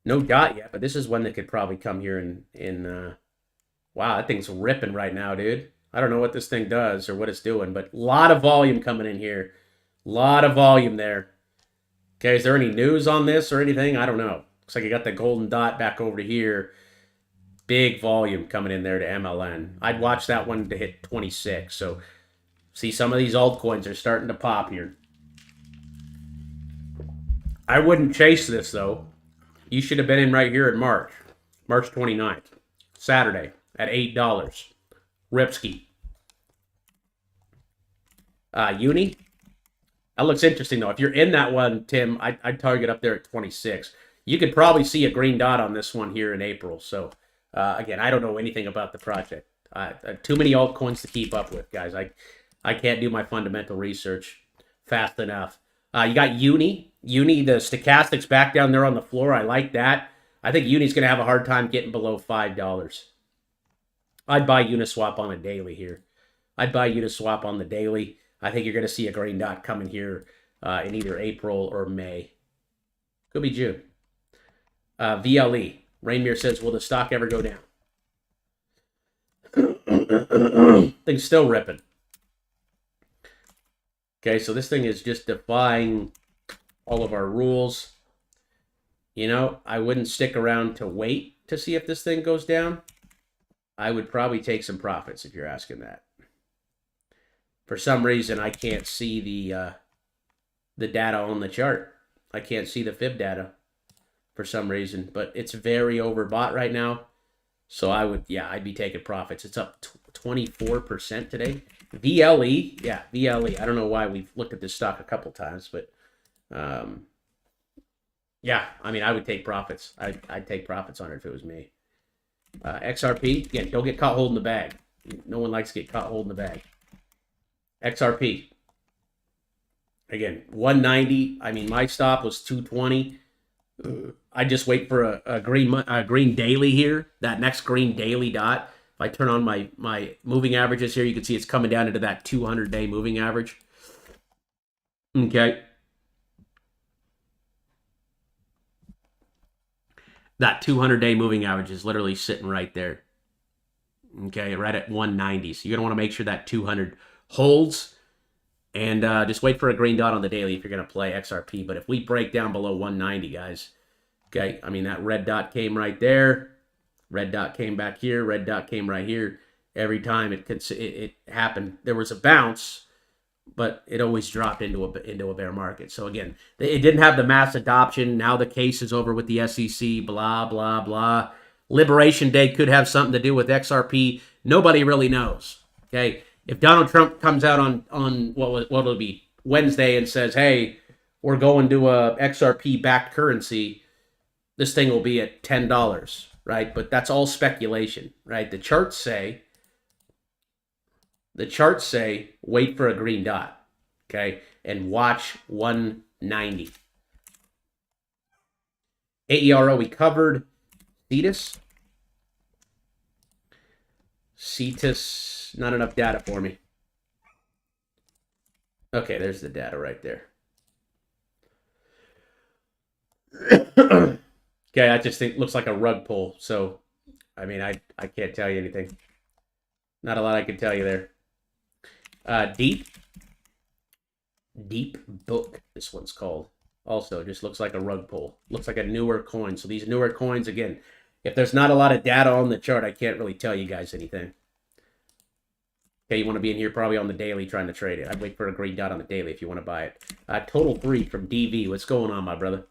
No dot yet, but this is one that could probably come here in wow, that thing's ripping right now, dude. I don't know what this thing does or what it's doing, but a lot of volume coming in here. A lot of volume there. Okay, is there any news on this or anything? I don't know. Looks like I got the golden dot back over to here. Big volume coming in there to MLN. I'd watch that one to hit 26. So, see, some of these altcoins are starting to pop here. I wouldn't chase this, though. You should have been in right here in March 29th, Saturday at $8. Ripsky. Uni. That looks interesting, though. If you're in that one, Tim, I'd target up there at 26. You could probably see a green dot on this one here in April. So, again, I don't know anything about the project. Too many altcoins to keep up with, guys. I can't do my fundamental research fast enough. You got Uni. Uni, the stochastics back down there on the floor. I like that. I think Uni's going to have a hard time getting below $5. I'd buy Uniswap on a daily here. I'd buy Uniswap on the daily. I think you're going to see a green dot coming here in either April or May. Could be June. VLE. Rainmere says, will the stock ever go down? Thing's still ripping. Okay, so this thing is just defying all of our rules. You know, I wouldn't stick around to wait to see if this thing goes down. I would probably take some profits if you're asking that. For some reason, I can't see the data on the chart. I can't see the fib data for some reason, but it's very overbought right now. So I'd be taking profits. It's up 24% today. VLE, yeah, VLE. I don't know why we've looked at this stock a couple times, but yeah, I mean, I would take profits. I'd take profits on it if it was me. XRP, again, don't get caught holding the bag. No one likes to get caught holding the bag. XRP, again, 190. I mean, my stop was 220. I just wait for a green daily here. That next green daily dot. If I turn on my moving averages here, you can see it's coming down into that 200-day moving average. Okay. That 200-day moving average is literally sitting right there. Okay, right at 190. So you're going to want to make sure that 200 holds. And just wait for a green dot on the daily if you're going to play XRP. But if we break down below 190, guys, okay, I mean, that red dot came right there. Red dot came back here. Red dot came right here. Every time it happened, there was a bounce, but it always dropped into a bear market. So again, it didn't have the mass adoption. Now the case is over with the SEC, blah, blah, blah. Liberation Day could have something to do with XRP. Nobody really knows. Okay, if Donald Trump comes out on what'll be Wednesday and says, hey, we're going to a XRP-backed currency, this thing will be at $10, right? But that's all speculation, right? The charts say, wait for a green dot, okay? And watch 190. AERO we covered. Cetus, not enough data for me. Okay, there's the data right there. Okay, I just think looks like a rug pull. So, I mean, I can't tell you anything. Not a lot I can tell you there. Deep Book, this one's called. Also, just looks like a rug pull. Looks like a newer coin. So these newer coins, again, if there's not a lot of data on the chart, I can't really tell you guys anything. Okay, you want to be in here probably on the daily trying to trade it. I'd wait for a green dot on the daily if you want to buy it. Total 3 from DV. What's going on, my brother?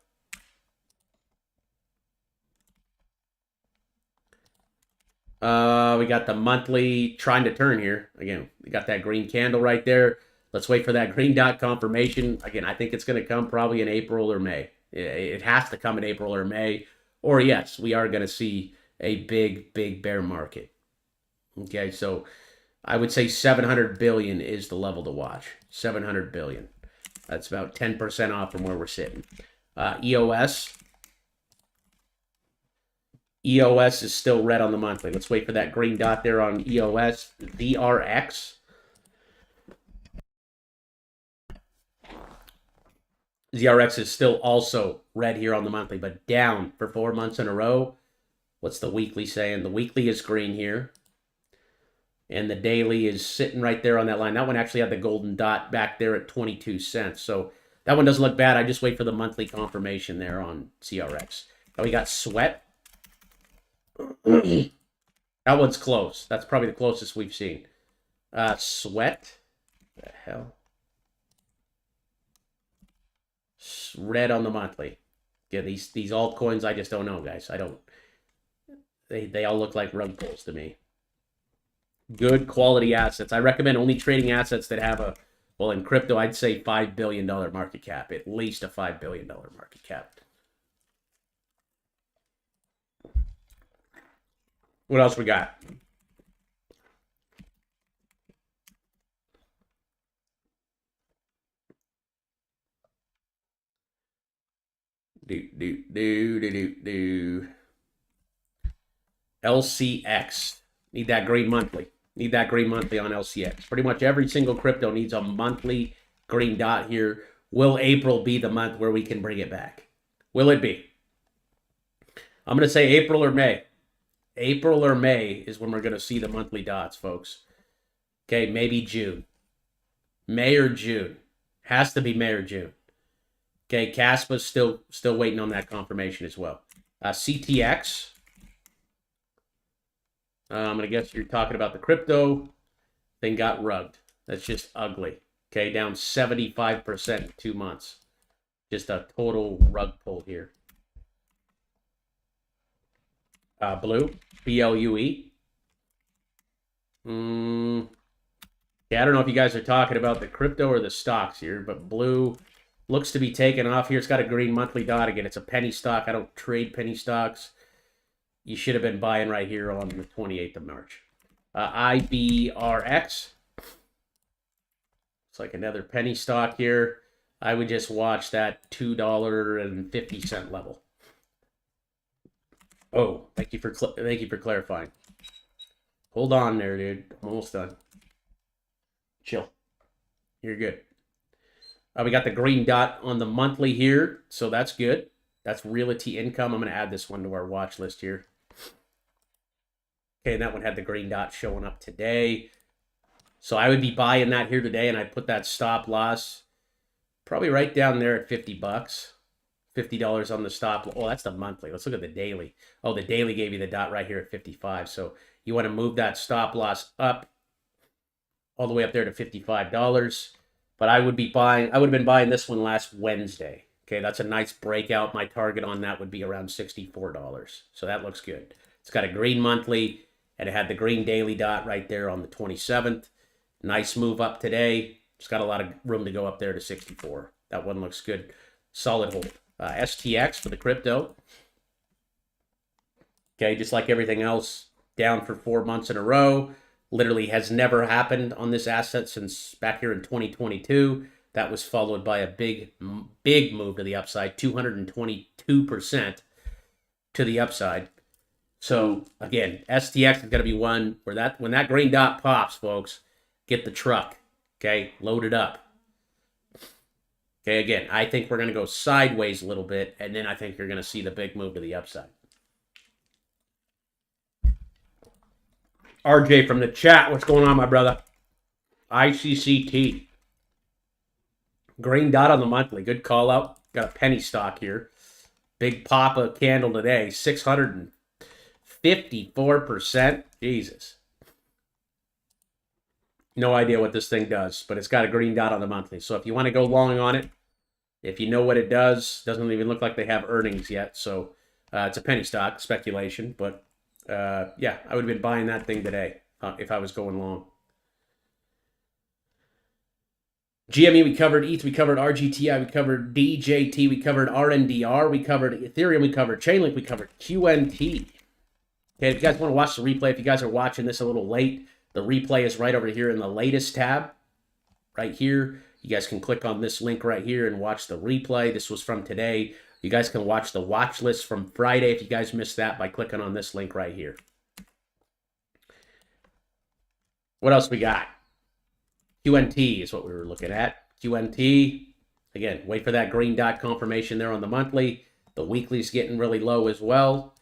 We got the monthly trying to turn here. Again, we got that green candle right there. Let's wait for that green dot confirmation. Again, I think it's going to come probably in April or May. It has to come in April or May. Or yes, we are going to see a big bear market. Okay, so I would say 700 billion is the level to watch. 700 billion. That's about 10% off from where we're sitting. EOS. EOS is still red on the monthly. Let's wait for that green dot there on EOS. VRX. ZRX is still also red here on the monthly, but down for 4 months in a row. What's the weekly saying? The weekly is green here. And the daily is sitting right there on that line. That one actually had the golden dot back there at 22 cents. So that one doesn't look bad. I just wait for the monthly confirmation there on CRX. Now we got Sweat. That one's close. That's probably the closest we've seen. Sweat. What the hell? Red on the monthly. Yeah, these altcoins, I just don't know, guys. I don't. They all look like rug pulls to me. Good quality assets. I recommend only trading assets that have a, well, in crypto, I'd say $5 billion market cap. At least a $5 billion market cap. What else we got? LCX. Need that green monthly. Need that green monthly on LCX. Pretty much every single crypto needs a monthly green dot here. Will April be the month where we can bring it back? Will it be? I'm going to say April or May. April or May is when we're going to see the monthly dots, folks. Okay, maybe June. May or June. Has to be May or June. Okay, Caspa's still waiting on that confirmation as well. CTX. I'm going to guess you're talking about the crypto. Thing got rugged. That's just ugly. Okay, down 75% in 2 months. Just a total rug pull here. Blue. BLUE. Yeah, I don't know if you guys are talking about the crypto or the stocks here, but Blue looks to be taking off here. It's got a green monthly dot. Again, it's a penny stock. I don't trade penny stocks. You should have been buying right here on the 28th of March. IBRX. It's like another penny stock here. I would just watch that $2.50 level. Oh, thank you for clarifying. Hold on there, dude. I'm almost done. Chill. You're good. We got the green dot on the monthly here, so that's good. That's Realty Income. I'm going to add this one to our watch list here. Okay, and that one had the green dot showing up today. So I would be buying that here today, and I'd put that stop loss probably right down there at 50 bucks. $50 on the stop. Oh, that's the monthly. Let's look at the daily. Oh, the daily gave you the dot right here at 55. So you want to move that stop loss up all the way up there to $55. But I would have been buying this one last Wednesday. Okay, that's a nice breakout. My target on that would be around $64. So that looks good. It's got a green monthly, and it had the green daily dot right there on the 27th. Nice move up today. It's got a lot of room to go up there to 64. That one looks good. Solid hold. STX for the crypto. Okay, just like everything else, down for 4 months in a row. Literally has never happened on this asset since back here in 2022. That was followed by a big move to the upside, 222% to the upside. So again, STX is going to be one where when that green dot pops, folks, get the truck. Okay, load it up. Okay, again, I think we're going to go sideways a little bit, and then I think you're going to see the big move to the upside. RJ from the chat, what's going on, my brother? ICCT. Green dot on the monthly. Good call out. Got a penny stock here. Big pop-up candle today. 654%. Jesus. No idea what this thing does, but it's got a green dot on the monthly. So if you want to go long on it, if you know what it does, doesn't even look like they have earnings yet. So it's a penny stock, speculation. But yeah, I would have been buying that thing today if I was going long. GME, we covered ETH, we covered RGTI, we covered DJT, we covered RNDR, we covered Ethereum, we covered Chainlink, we covered QNT. Okay, if you guys want to watch the replay, if you guys are watching this a little late, the replay is right over here in the latest tab. Right here. You guys can click on this link right here and watch the replay. This was from today. You guys can watch the watch list from Friday if you guys missed that by clicking on this link right here. What else we got? QNT is what we were looking at. QNT, again, wait for that green dot confirmation there on the monthly. The weekly's getting really low as well.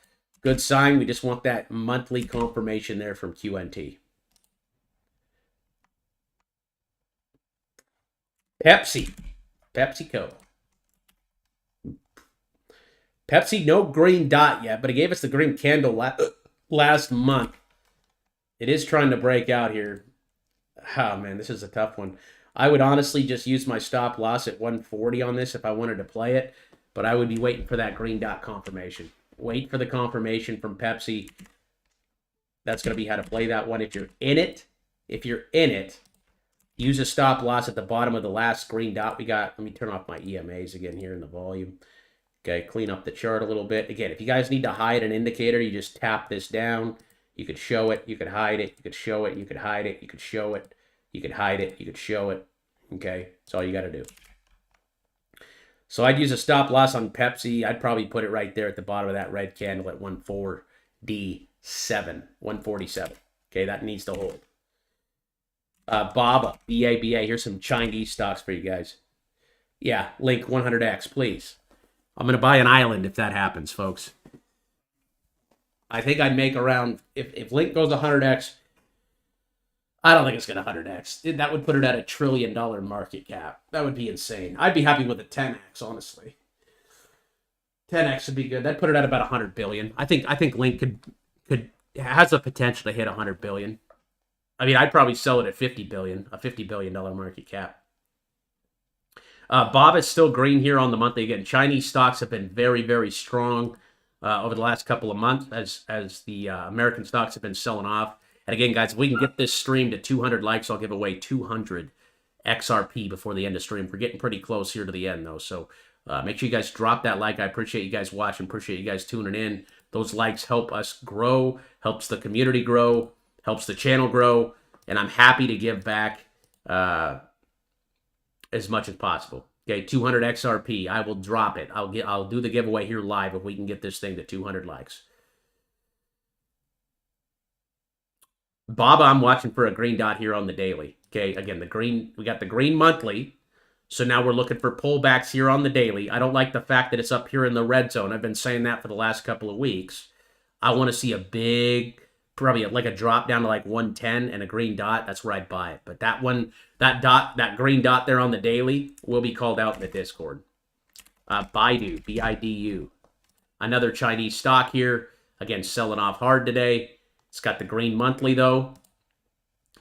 Good sign. We just want that monthly confirmation there from QNT. PepsiCo. Pepsi, no green dot yet, but it gave us the green candle last month. It is trying to break out here. Oh, man, this is a tough one. I would honestly just use my stop loss at 140 on this if I wanted to play it, but I would be waiting for that green dot confirmation. Wait for the confirmation from Pepsi. That's going to be how to play that one. If you're in it, use a stop loss at the bottom of the last green dot we got. Let me turn off my EMAs again here in the volume. Okay, clean up the chart a little bit. Again, if you guys need to hide an indicator, you just tap this down. You could show it, you could hide it, you could show it, you could hide it, you could show it, you could hide it, you could show it. Okay, that's all you got to do. So I'd use a stop loss on Pepsi. I'd probably put it right there at the bottom of that red candle at 147. Okay, that needs to hold. BABA, BABA. Here's some Chinese stocks for you guys. Yeah, link 100x, please. I'm going to buy an island if that happens, folks. I think I'd make around, if Link goes 100x, I don't think it's going to 100x. That would put it at $1 trillion market cap. That would be insane. I'd be happy with a 10x, honestly. 10x would be good. That'd put it at about 100 billion. I think Link has the potential to hit 100 billion. I mean, I'd probably sell it at 50 billion, a $50 billion market cap. Bob is still green here on the monthly. Again, Chinese stocks have been very, very strong over the last couple of months as the American stocks have been selling off. And again, guys, if we can get this stream to 200 likes, I'll give away 200 XRP before the end of stream. We're getting pretty close here to the end, though. So make sure you guys drop that like. I appreciate you guys watching. Appreciate you guys tuning in. Those likes help us grow, helps the community grow, helps the channel grow. And I'm happy to give back as much as possible. Okay, 200 XRP. I will drop it. I'll do the giveaway here live if we can get this thing to 200 likes. Baba, I'm watching for a green dot here on the daily. Okay, again, we got the green monthly. So now we're looking for pullbacks here on the daily. I don't like the fact that it's up here in the red zone. I've been saying that for the last couple of weeks. I want to see a big, probably like a drop down to like 110 and a green dot. That's where I'd buy it. But that one, that green dot there on the daily will be called out in the Discord. Baidu, B-I-D-U. Another Chinese stock here. Again, selling off hard today. It's got the green monthly though.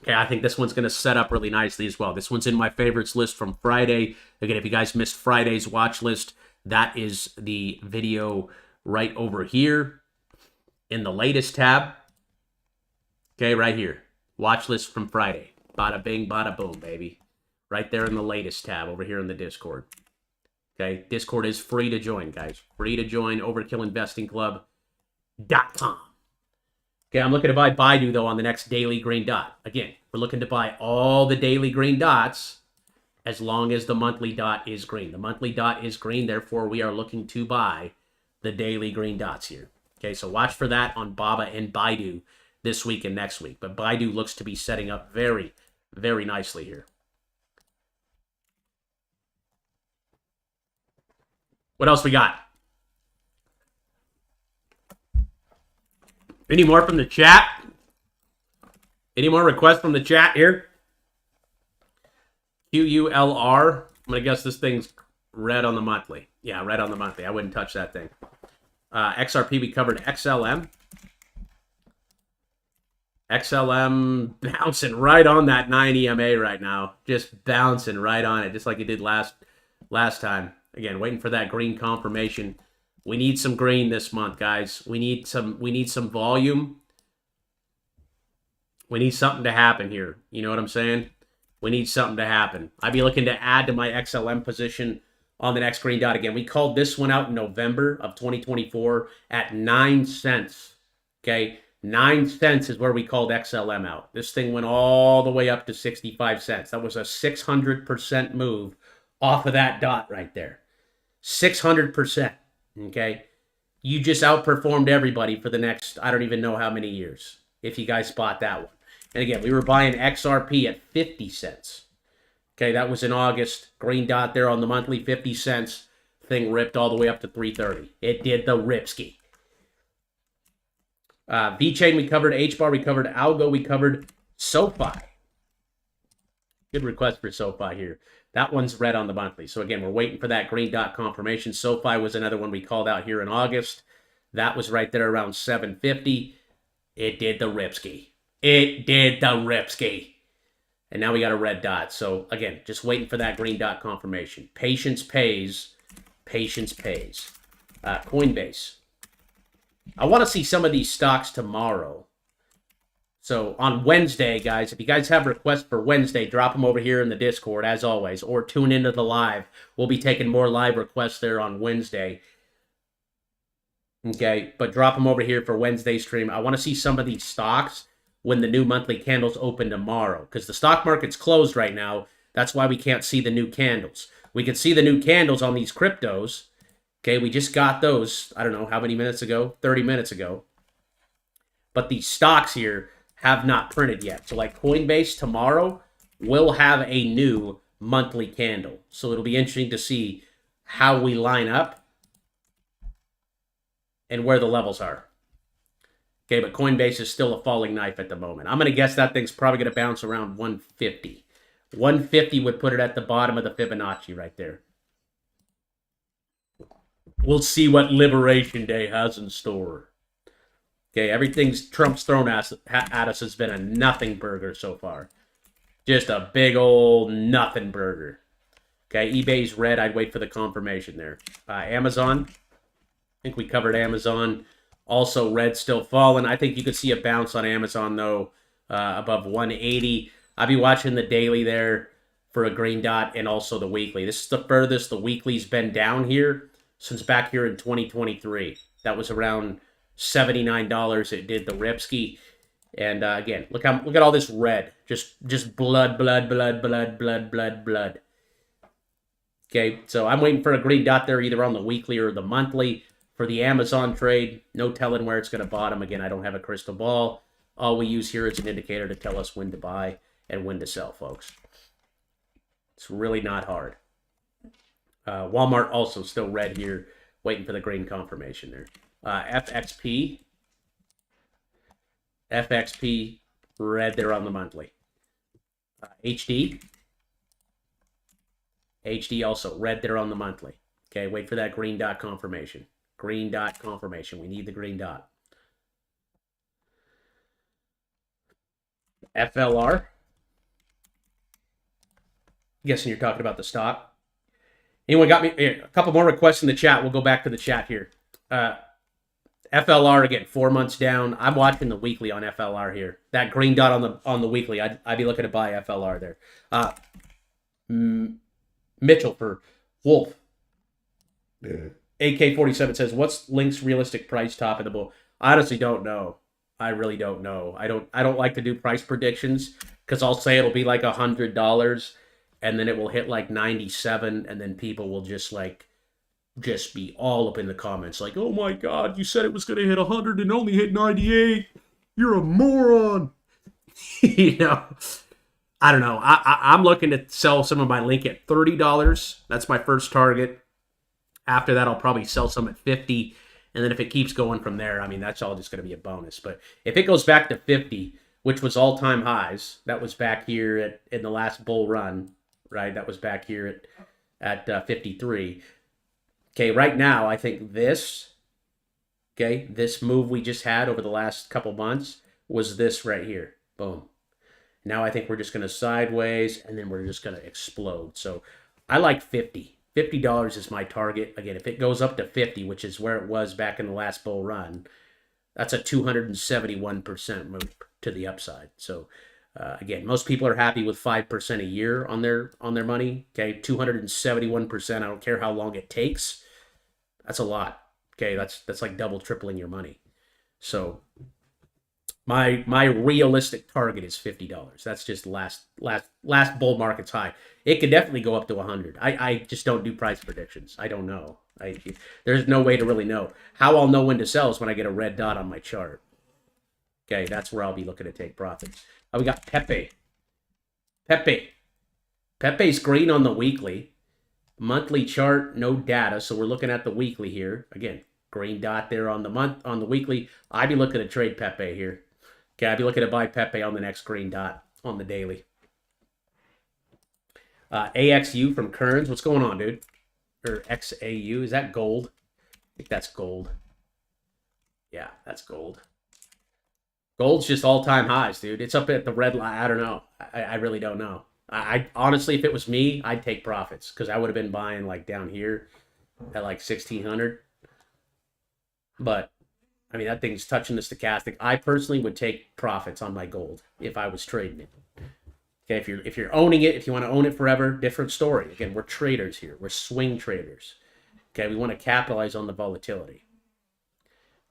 Okay, I think this one's going to set up really nicely as well. This one's in my favorites list from Friday. Again, if you guys missed Friday's watch list, that is the video right over here in the latest tab. Okay, right here. Watch list from Friday. Bada bing, bada boom, baby. Right there in the latest tab over here in the Discord. Okay, Discord is free to join, guys. Free to join, overkillinvestingclub.com. Okay, I'm looking to buy Baidu, though, on the next daily green dot. Again, we're looking to buy all the daily green dots as long as the monthly dot is green. The monthly dot is green, therefore we are looking to buy the daily green dots here. Okay, so watch for that on Baba and Baidu this week and next week. But Baidu looks to be setting up very, very nicely here. What else we got? Any more from the chat? Any more requests from the chat here? QULR. I'm going to guess this thing's red on the monthly. Yeah, red on the monthly. I wouldn't touch that thing. XRP, we covered XLM. XLM bouncing right on that 9 EMA right now. Just bouncing right on it, just like it did last time. Again, waiting for that green confirmation. We need some green this month, guys. We need some volume. We need something to happen here. You know what I'm saying? We need something to happen. I'd be looking to add to my XLM position on the next green dot again. We called this one out in November of 2024 at 9 cents. Okay? 9 cents is where we called XLM out. This thing went all the way up to 65 cents. That was a 600% move off of that dot right there. 600%. Okay. You just outperformed everybody for the next, I don't even know how many years, if you guys spot that one. And again, we were buying XRP at 50 cents. Okay, that was in August. Green dot there on the monthly, 50 cents. Thing ripped all the way up to 330. It did the ripski. VeChain we covered, HBAR we covered, Algo we covered, SoFi. Good request for SoFi here. That one's red on the monthly. So again, we're waiting for that green dot confirmation. SoFi was another one we called out here in August. That was right there around 750. It did the ripski. It did the ripski. And now we got a red dot. So again, just waiting for that green dot confirmation. Patience pays. Patience pays. Coinbase. I want to see some of these stocks tomorrow. So on Wednesday, guys, if you guys have requests for Wednesday, drop them over here in the Discord, as always, or tune into the live. We'll be taking more live requests there on Wednesday. Okay, but drop them over here for Wednesday stream. I want to see some of these stocks when the new monthly candles open tomorrow, because the stock market's closed right now. That's why we can't see the new candles. We can see the new candles on these cryptos. Okay, we just got those, I don't know how many minutes ago, 30 minutes ago. But these stocks here have not printed yet. So like Coinbase tomorrow will have a new monthly candle. So it'll be interesting to see how we line up and where the levels are. Okay, but Coinbase is still a falling knife at the moment. I'm going to guess that thing's probably going to bounce around 150. 150 would put it at the bottom of the Fibonacci right there. We'll see what Liberation Day has in store. Okay, everything's Trump's thrown at us has been a nothing burger so far. Just a big old nothing burger. Okay, eBay's red. I'd wait for the confirmation there. Amazon. I think we covered Amazon. Also red, still falling. I think you could see a bounce on Amazon, though, above 180. I'll be watching the daily there for a green dot and also the weekly. This is the furthest the weekly's been down here since back here in 2023. That was around $79. It did the ripski. And again, look at all this red. Just blood, blood, blood, blood, blood, blood, blood. Okay, so I'm waiting for a green dot there either on the weekly or the monthly. For the Amazon trade, no telling where it's going to bottom. Again, I don't have a crystal ball. All we use here is an indicator to tell us when to buy and when to sell, folks. It's really not hard. Walmart also still red here, waiting for the green confirmation there. FXP. FXP, red there on the monthly. HD. HD also red there on the monthly. Okay, wait for that green dot confirmation. Green dot confirmation. We need the green dot. FLR. I'm guessing you're talking about the stock. Anyone got me? Here, a couple more requests in the chat. We'll go back to the chat here. FLR again, 4 months down. I'm watching the weekly on FLR here. That green dot on the weekly. I'd be looking to buy FLR there. Mitchell for Wolf. Yeah. AK-47 says, "What's Link's realistic price top in the bull?" I honestly don't know. I really don't know. I don't like to do price predictions because I'll say it'll be like $100 and then it will hit like 97 and then people will just be all up in the comments like, "Oh my God, you said it was going to hit 100 and only hit 98. You're a moron." You know, I don't know. I'm looking to sell some of my Link at $30. That's my first target. After that, I'll probably sell some at 50. And then if it keeps going from there, I mean, that's all just going to be a bonus. But if it goes back to 50, which was all-time highs, that was back here in the last bull run, right? That was back here at 53. Okay, right now, I think this move we just had over the last couple months was this right here. Boom. Now I think we're just going to sideways, and then we're just going to explode. So I like 50. $50 is my target. Again, if it goes up to 50, which is where it was back in the last bull run, that's a 271% move to the upside. So again, most people are happy with 5% a year on their money. Okay, 271%. I don't care how long it takes. That's a lot. Okay, that's like double, tripling your money. So my realistic target is $50. That's just last bull market's high. It could definitely go up to 100. I just don't do price predictions. I don't know. There's no way to really know. How I'll know when to sell is when I get a red dot on my chart. Okay, that's where I'll be looking to take profits. We got Pepe. Pepe's green on the weekly. Monthly chart, no data, so we're looking at the weekly here. Again, green dot there on the weekly. I'd be looking to trade Pepe here. Okay, I'd be looking to buy Pepe on the next green dot on the daily. AXU from Kearns. What's going on, dude? Or XAU. Is that gold? I think that's gold. Yeah, that's gold. Gold's just all-time highs, dude. It's up at the red line. I don't know. I really don't know. I honestly, if it was me, I'd take profits because I would have been buying like down here at like 1,600. But I mean, that thing's touching the stochastic. I personally would take profits on my gold if I was trading it. Okay, if you're owning it, if you want to own it forever, different story. Again, we're traders here. We're swing traders. Okay, we want to capitalize on the volatility.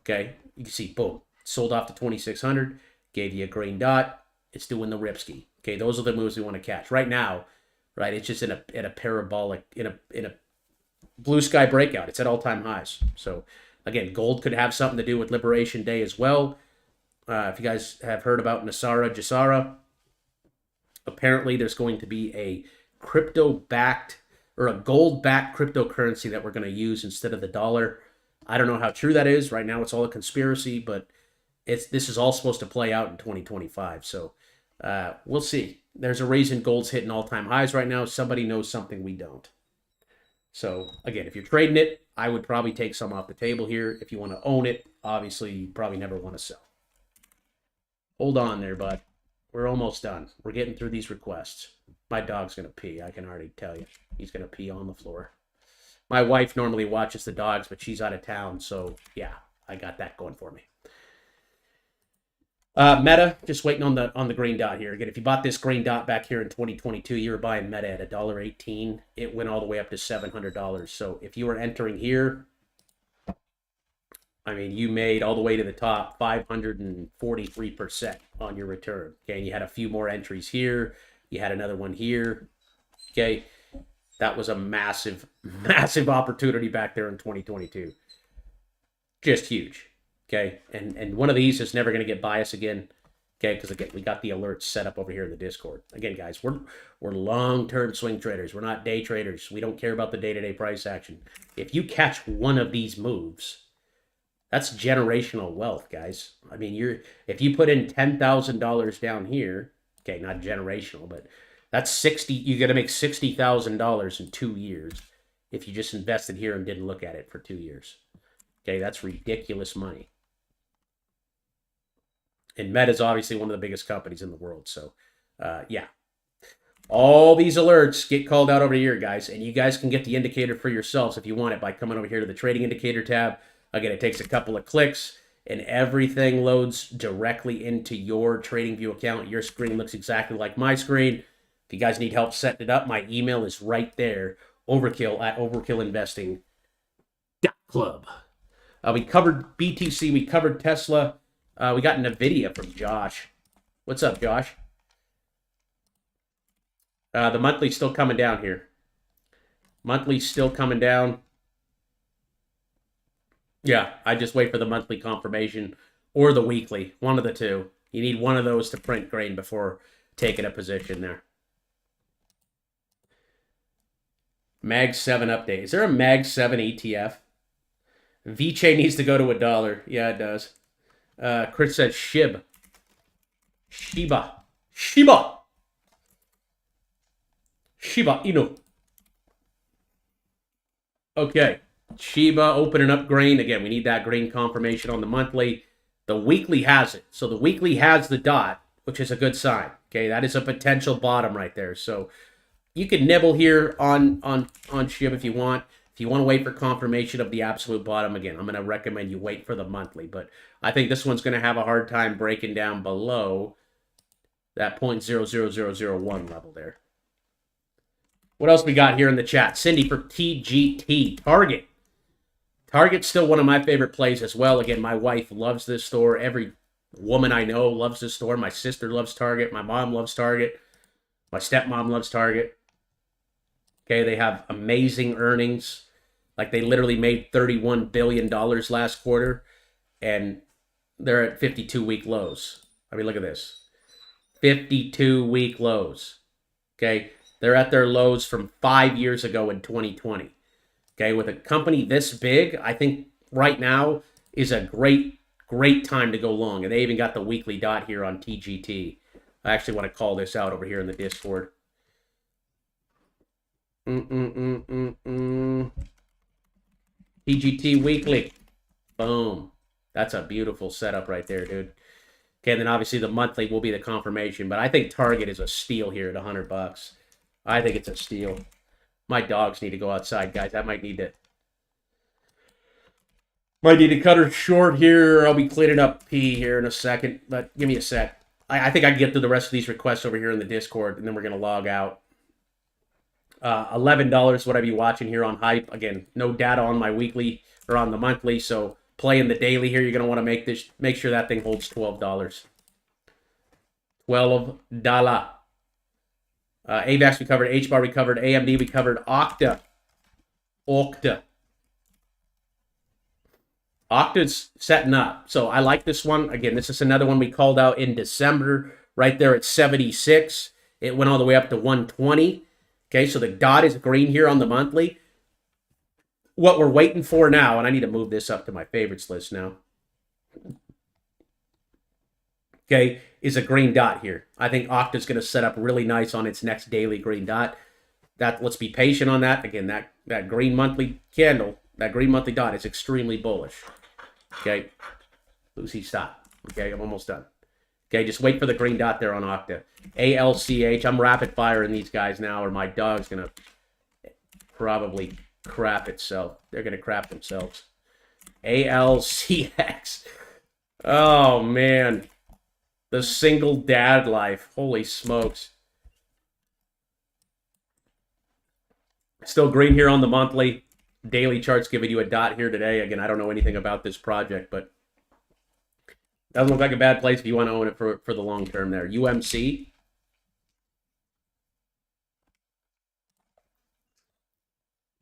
Okay, you can see, boom, sold off to 2,600, gave you a green dot. It's doing the ripski. Okay, those are the moves we want to catch. Right now, right, it's just in a parabolic, in a blue sky breakout. It's at all-time highs. So, again, gold could have something to do with Liberation Day as well. If you guys have heard about Nasara Jasara, apparently there's going to be a crypto-backed or a gold-backed cryptocurrency that we're going to use instead of the dollar. I don't know how true that is. Right now it's all a conspiracy, but this is all supposed to play out in 2025. So we'll see. There's a reason gold's hitting all-time highs right now. Somebody knows something we don't. So, again, if you're trading it, I would probably take some off the table here. If you want to own it, obviously, you probably never want to sell. Hold on there, bud. We're almost done. We're getting through these requests. My dog's going to pee. I can already tell you. He's going to pee on the floor. My wife normally watches the dogs, but she's out of town. So, yeah, I got that going for me. Meta, just waiting on the green dot here. Again, if you bought this green dot back here in 2022, you were buying Meta at $1.18. It went all the way up to $700. So if you were entering here, I mean, you made all the way to the top 543% on your return. Okay, and you had a few more entries here. You had another one here. Okay, that was a massive, massive opportunity back there in 2022. Just huge. Okay, and one of these is never going to get biased again. Okay, because again, we got the alerts set up over here in the Discord. Again, guys, we're long-term swing traders. We're not day traders. We don't care about the day-to-day price action. If you catch one of these moves, that's generational wealth, guys. I mean, if you put in $10,000 down here, okay, not generational, but that's 60. You're going to make $60,000 in 2 years if you just invested here and didn't look at it for 2 years. Okay, that's ridiculous money. And Meta is obviously one of the biggest companies in the world. So, yeah. All these alerts get called out over here, guys. And you guys can get the indicator for yourselves if you want it by coming over here to the Trading Indicator tab. Again, it takes a couple of clicks, and everything loads directly into your TradingView account. Your screen looks exactly like my screen. If you guys need help setting it up, my email is right there. Overkill@overkillinvesting.club. We covered BTC. We covered Tesla. We got NVIDIA from Josh. What's up, Josh? The monthly's still coming down here. Monthly's still coming down. Yeah, I just wait for the monthly confirmation or the weekly. One of the two. You need one of those to print grain before taking a position there. Mag 7 update. Is there a Mag 7 ETF? VCHE needs to go to $1. Yeah, it does. Chris said Shiba Inu. Okay. Shiba opening up grain. Again, we need that grain confirmation on the monthly. The weekly has it. So the weekly has the dot, which is a good sign. Okay, that is a potential bottom right there. So you can nibble here on Shiba if you want. If you want to wait for confirmation of the absolute bottom, again, I'm going to recommend you wait for the monthly. But I think this one's going to have a hard time breaking down below that 0.00001 level there. What else we got here in the chat? Cindy for TGT. Target. Target's still one of my favorite plays as well. Again, my wife loves this store. Every woman I know loves this store. My sister loves Target. My mom loves Target. My stepmom loves Target. Okay, they have amazing earnings. Like they literally made $31 billion last quarter, and they're at 52-week lows. I mean, look at this. 52-week lows. Okay? They're at their lows from 5 years ago in 2020. Okay? With a company this big, I think right now is a great time to go long. And they even got the weekly dot here on TGT. I actually want to call this out over here in the Discord. TGT weekly. Boom. That's a beautiful setup right there, dude. Okay, and then obviously the monthly will be the confirmation, but I think Target is a steal here at $100. I think it's a steal. My dogs need to go outside, guys. I might need to cut her short here. I'll be cleaning up pee here in a second, but give me a sec. I think I can get through the rest of these requests over here in the Discord, and then we're going to log out. $11 what I be watching here on Hype. Again, no data on my weekly or on the monthly, so playing the daily here, you're going to want to make sure that thing holds $12. $12. AVAX we covered, HBAR we covered, AMD we covered, Octa's setting up. So I like this one. Again, this is another one we called out in December, right there at 76. It went all the way up to 120. Okay, so the dot is green here on the monthly. What we're waiting for now, and I need to move this up to my favorites list now, okay, is a green dot here. I think Octa's going to set up really nice on its next daily green dot. Let's be patient on that. Again, that green monthly candle, that green monthly dot is extremely bullish. Okay, Lucy, stop. Okay, I'm almost done. Okay, just wait for the green dot there on Octa. ALCH. I'm rapid firing these guys now, or my dog's going to probably crap itself. They're going to crap themselves. ALCX. Oh, man. The single dad life. Holy smokes. Still green here on the monthly. Daily chart's giving you a dot here today. Again, I don't know anything about this project, but doesn't look like a bad place if you want to own it for the long term there. UMC.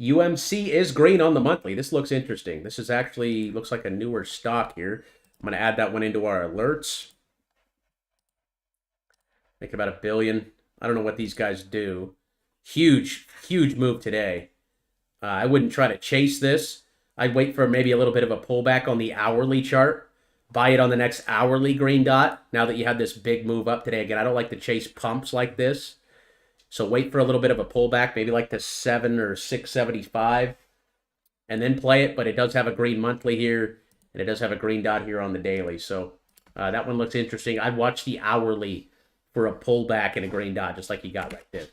UMC is green on the monthly. This looks interesting. This is actually looks like a newer stock here. I'm going to add that one into our alerts. Make about $1 billion. I don't know what these guys do. Huge move today. I wouldn't try to chase this. I'd wait for maybe a little bit of a pullback on the hourly chart. Buy it on the next hourly green dot. Now that you have this big move up today. Again, I don't like to chase pumps like this. So wait for a little bit of a pullback, maybe like to 7 or 675, and then play it. But it does have a green monthly here, and it does have a green dot here on the daily. So that one looks interesting. I'd watch the hourly for a pullback and a green dot, just like you got right there.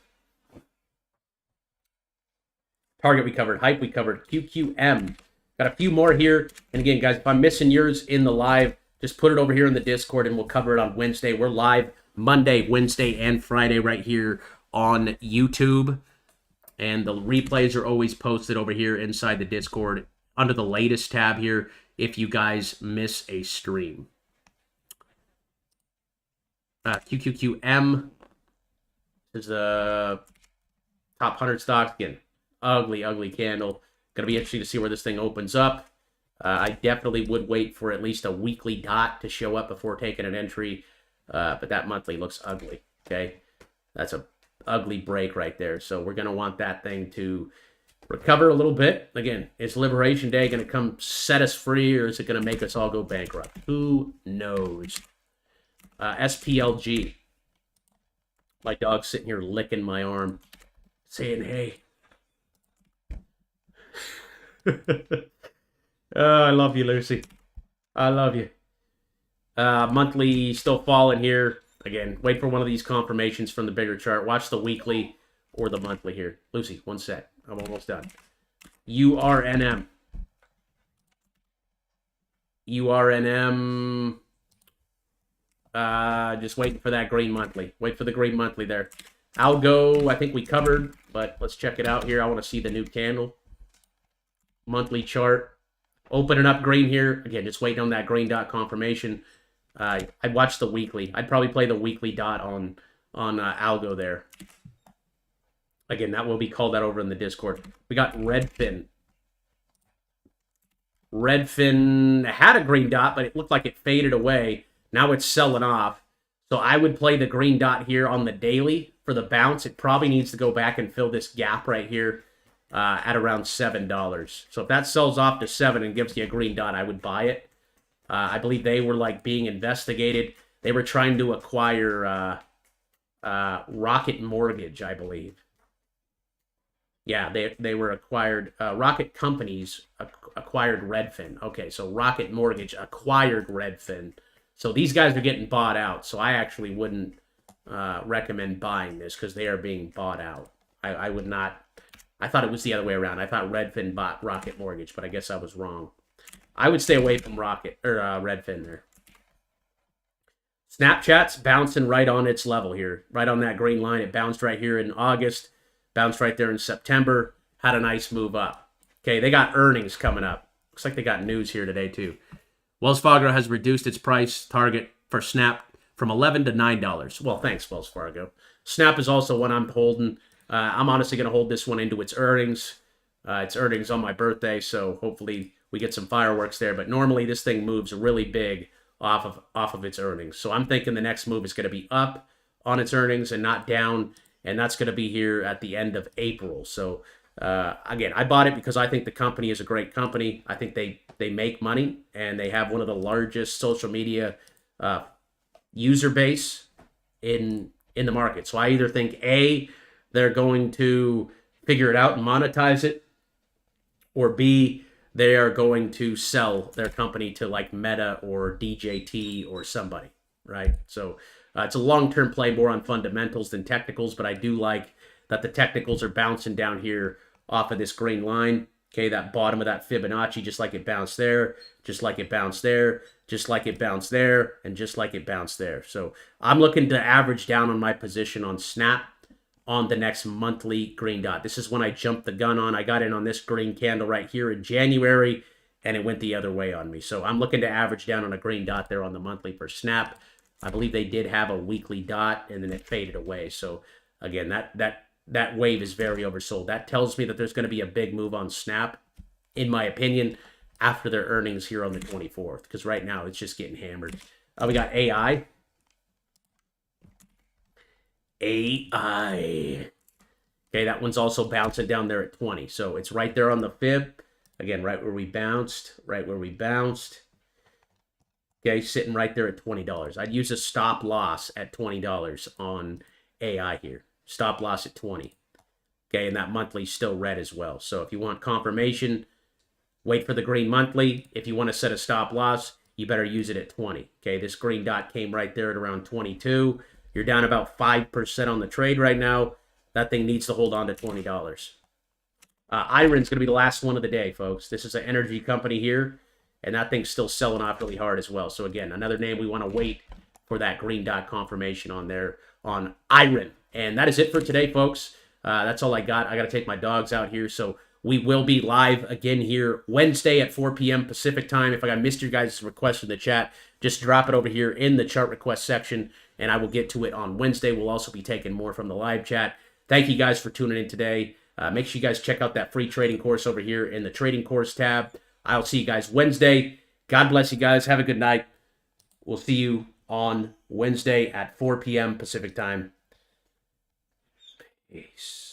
Target we covered, Hype we covered, QQM. Got a few more here. And again, guys, if I'm missing yours in the live, just put it over here in the Discord, and we'll cover it on Wednesday. We're live Monday, Wednesday, and Friday right here on YouTube, and the replays are always posted over here inside the Discord under the latest tab here if you guys miss a stream. QQQM is the top 100 stocks. Again, ugly candle. Gonna be interesting to see where this thing opens up. I definitely would wait for at least a weekly dot to show up before taking an entry, but that monthly looks ugly. Okay, that's a ugly break right there. So we're going to want that thing to recover a little bit. Again, is Liberation Day going to come set us free, or is it going to make us all go bankrupt? Who knows? SPLG. My dog's sitting here licking my arm, saying, hey. Oh, I love you, Lucy. I love you. Monthly still falling here. Again, wait for one of these confirmations from the bigger chart. Watch the weekly or the monthly here. Lucy, one sec. I'm almost done. URNM. Just waiting for that green monthly. Wait for the green monthly there. Algo, I think we covered, but let's check it out here. I want to see the new candle. Monthly chart. Opening up green here. Again, just waiting on that green dot confirmation. I'd watch the weekly. I'd probably play the weekly dot on Algo there. Again, that will be called out over in the Discord. We got Redfin. Redfin had a green dot, but it looked like it faded away. Now it's selling off. So I would play the green dot here on the daily for the bounce. It probably needs to go back and fill this gap right here at around $7. So if that sells off to 7 and gives you a green dot, I would buy it. I believe they were like being investigated. They were trying to acquire Rocket Mortgage, I believe. Yeah, they were acquired. Rocket Companies acquired Redfin. Okay, so Rocket Mortgage acquired Redfin. So these guys are getting bought out. So I actually wouldn't recommend buying this because they are being bought out. I would not. I thought it was the other way around. I thought Redfin bought Rocket Mortgage, but I guess I was wrong. I would stay away from Redfin there. Snapchat's bouncing right on its level here, right on that green line. It bounced right here in August, bounced right there in September, had a nice move up. Okay, they got earnings coming up. Looks like they got news here today too. Wells Fargo has reduced its price target for Snap from $11 to $9. Well, thanks, Wells Fargo. Snap is also one I'm holding. I'm honestly going to hold this one into its earnings. It's earnings on my birthday, so hopefully we get some fireworks there. But normally this thing moves really big off of its earnings. So I'm thinking the next move is going to be up on its earnings and not down, and that's going to be here at the end of April. So again, I bought it because I think the company is a great company. I think they make money, and they have one of the largest social media user base in the market. So I either think A, they're going to figure it out and monetize it, or B, they are going to sell their company to like Meta or DJT or somebody, right? So it's a long-term play more on fundamentals than technicals, but I do like that the technicals are bouncing down here off of this green line. Okay, that bottom of that Fibonacci, just like it bounced there, just like it bounced there, just like it bounced there, and just like it bounced there. So I'm looking to average down on my position on Snap on the next monthly green dot. This is when I jumped the gun on. I got in on this green candle right here in January, and it went the other way on me. So I'm looking to average down on a green dot there on the monthly for Snap. I believe they did have a weekly dot, and then it faded away. So again, that wave is very oversold. That tells me that there's going to be a big move on Snap, in my opinion, after their earnings here on the 24th, because right now it's just getting hammered. We got AI. AI. Okay, that one's also bouncing down there at 20. So it's right there on the fib. Again, right where we bounced. Right where we bounced. Okay, sitting right there at $20. I'd use a stop loss at $20 on AI here. Stop loss at 20. Okay, and that monthly's still red as well. So if you want confirmation, wait for the green monthly. If you want to set a stop loss, you better use it at 20. Okay, this green dot came right there at around 22. You're down about 5% on the trade right now. That thing needs to hold on to $20. Iron's going to be the last one of the day, folks. This is an energy company here, and that thing's still selling off really hard as well. So again, another name we want to wait for that green dot confirmation on there on Iron. And that is it for today, folks. That's all I got. I got to take my dogs out here, so we will be live again here Wednesday at 4 p.m. Pacific time. If I missed your guys' request in the chat, just drop it over here in the chart request section, and I will get to it on Wednesday. We'll also be taking more from the live chat. Thank you guys for tuning in today. Make sure you guys check out that free trading course over here in the trading course tab. I'll see you guys Wednesday. God bless you guys. Have a good night. We'll see you on Wednesday at 4 p.m. Pacific time. Peace.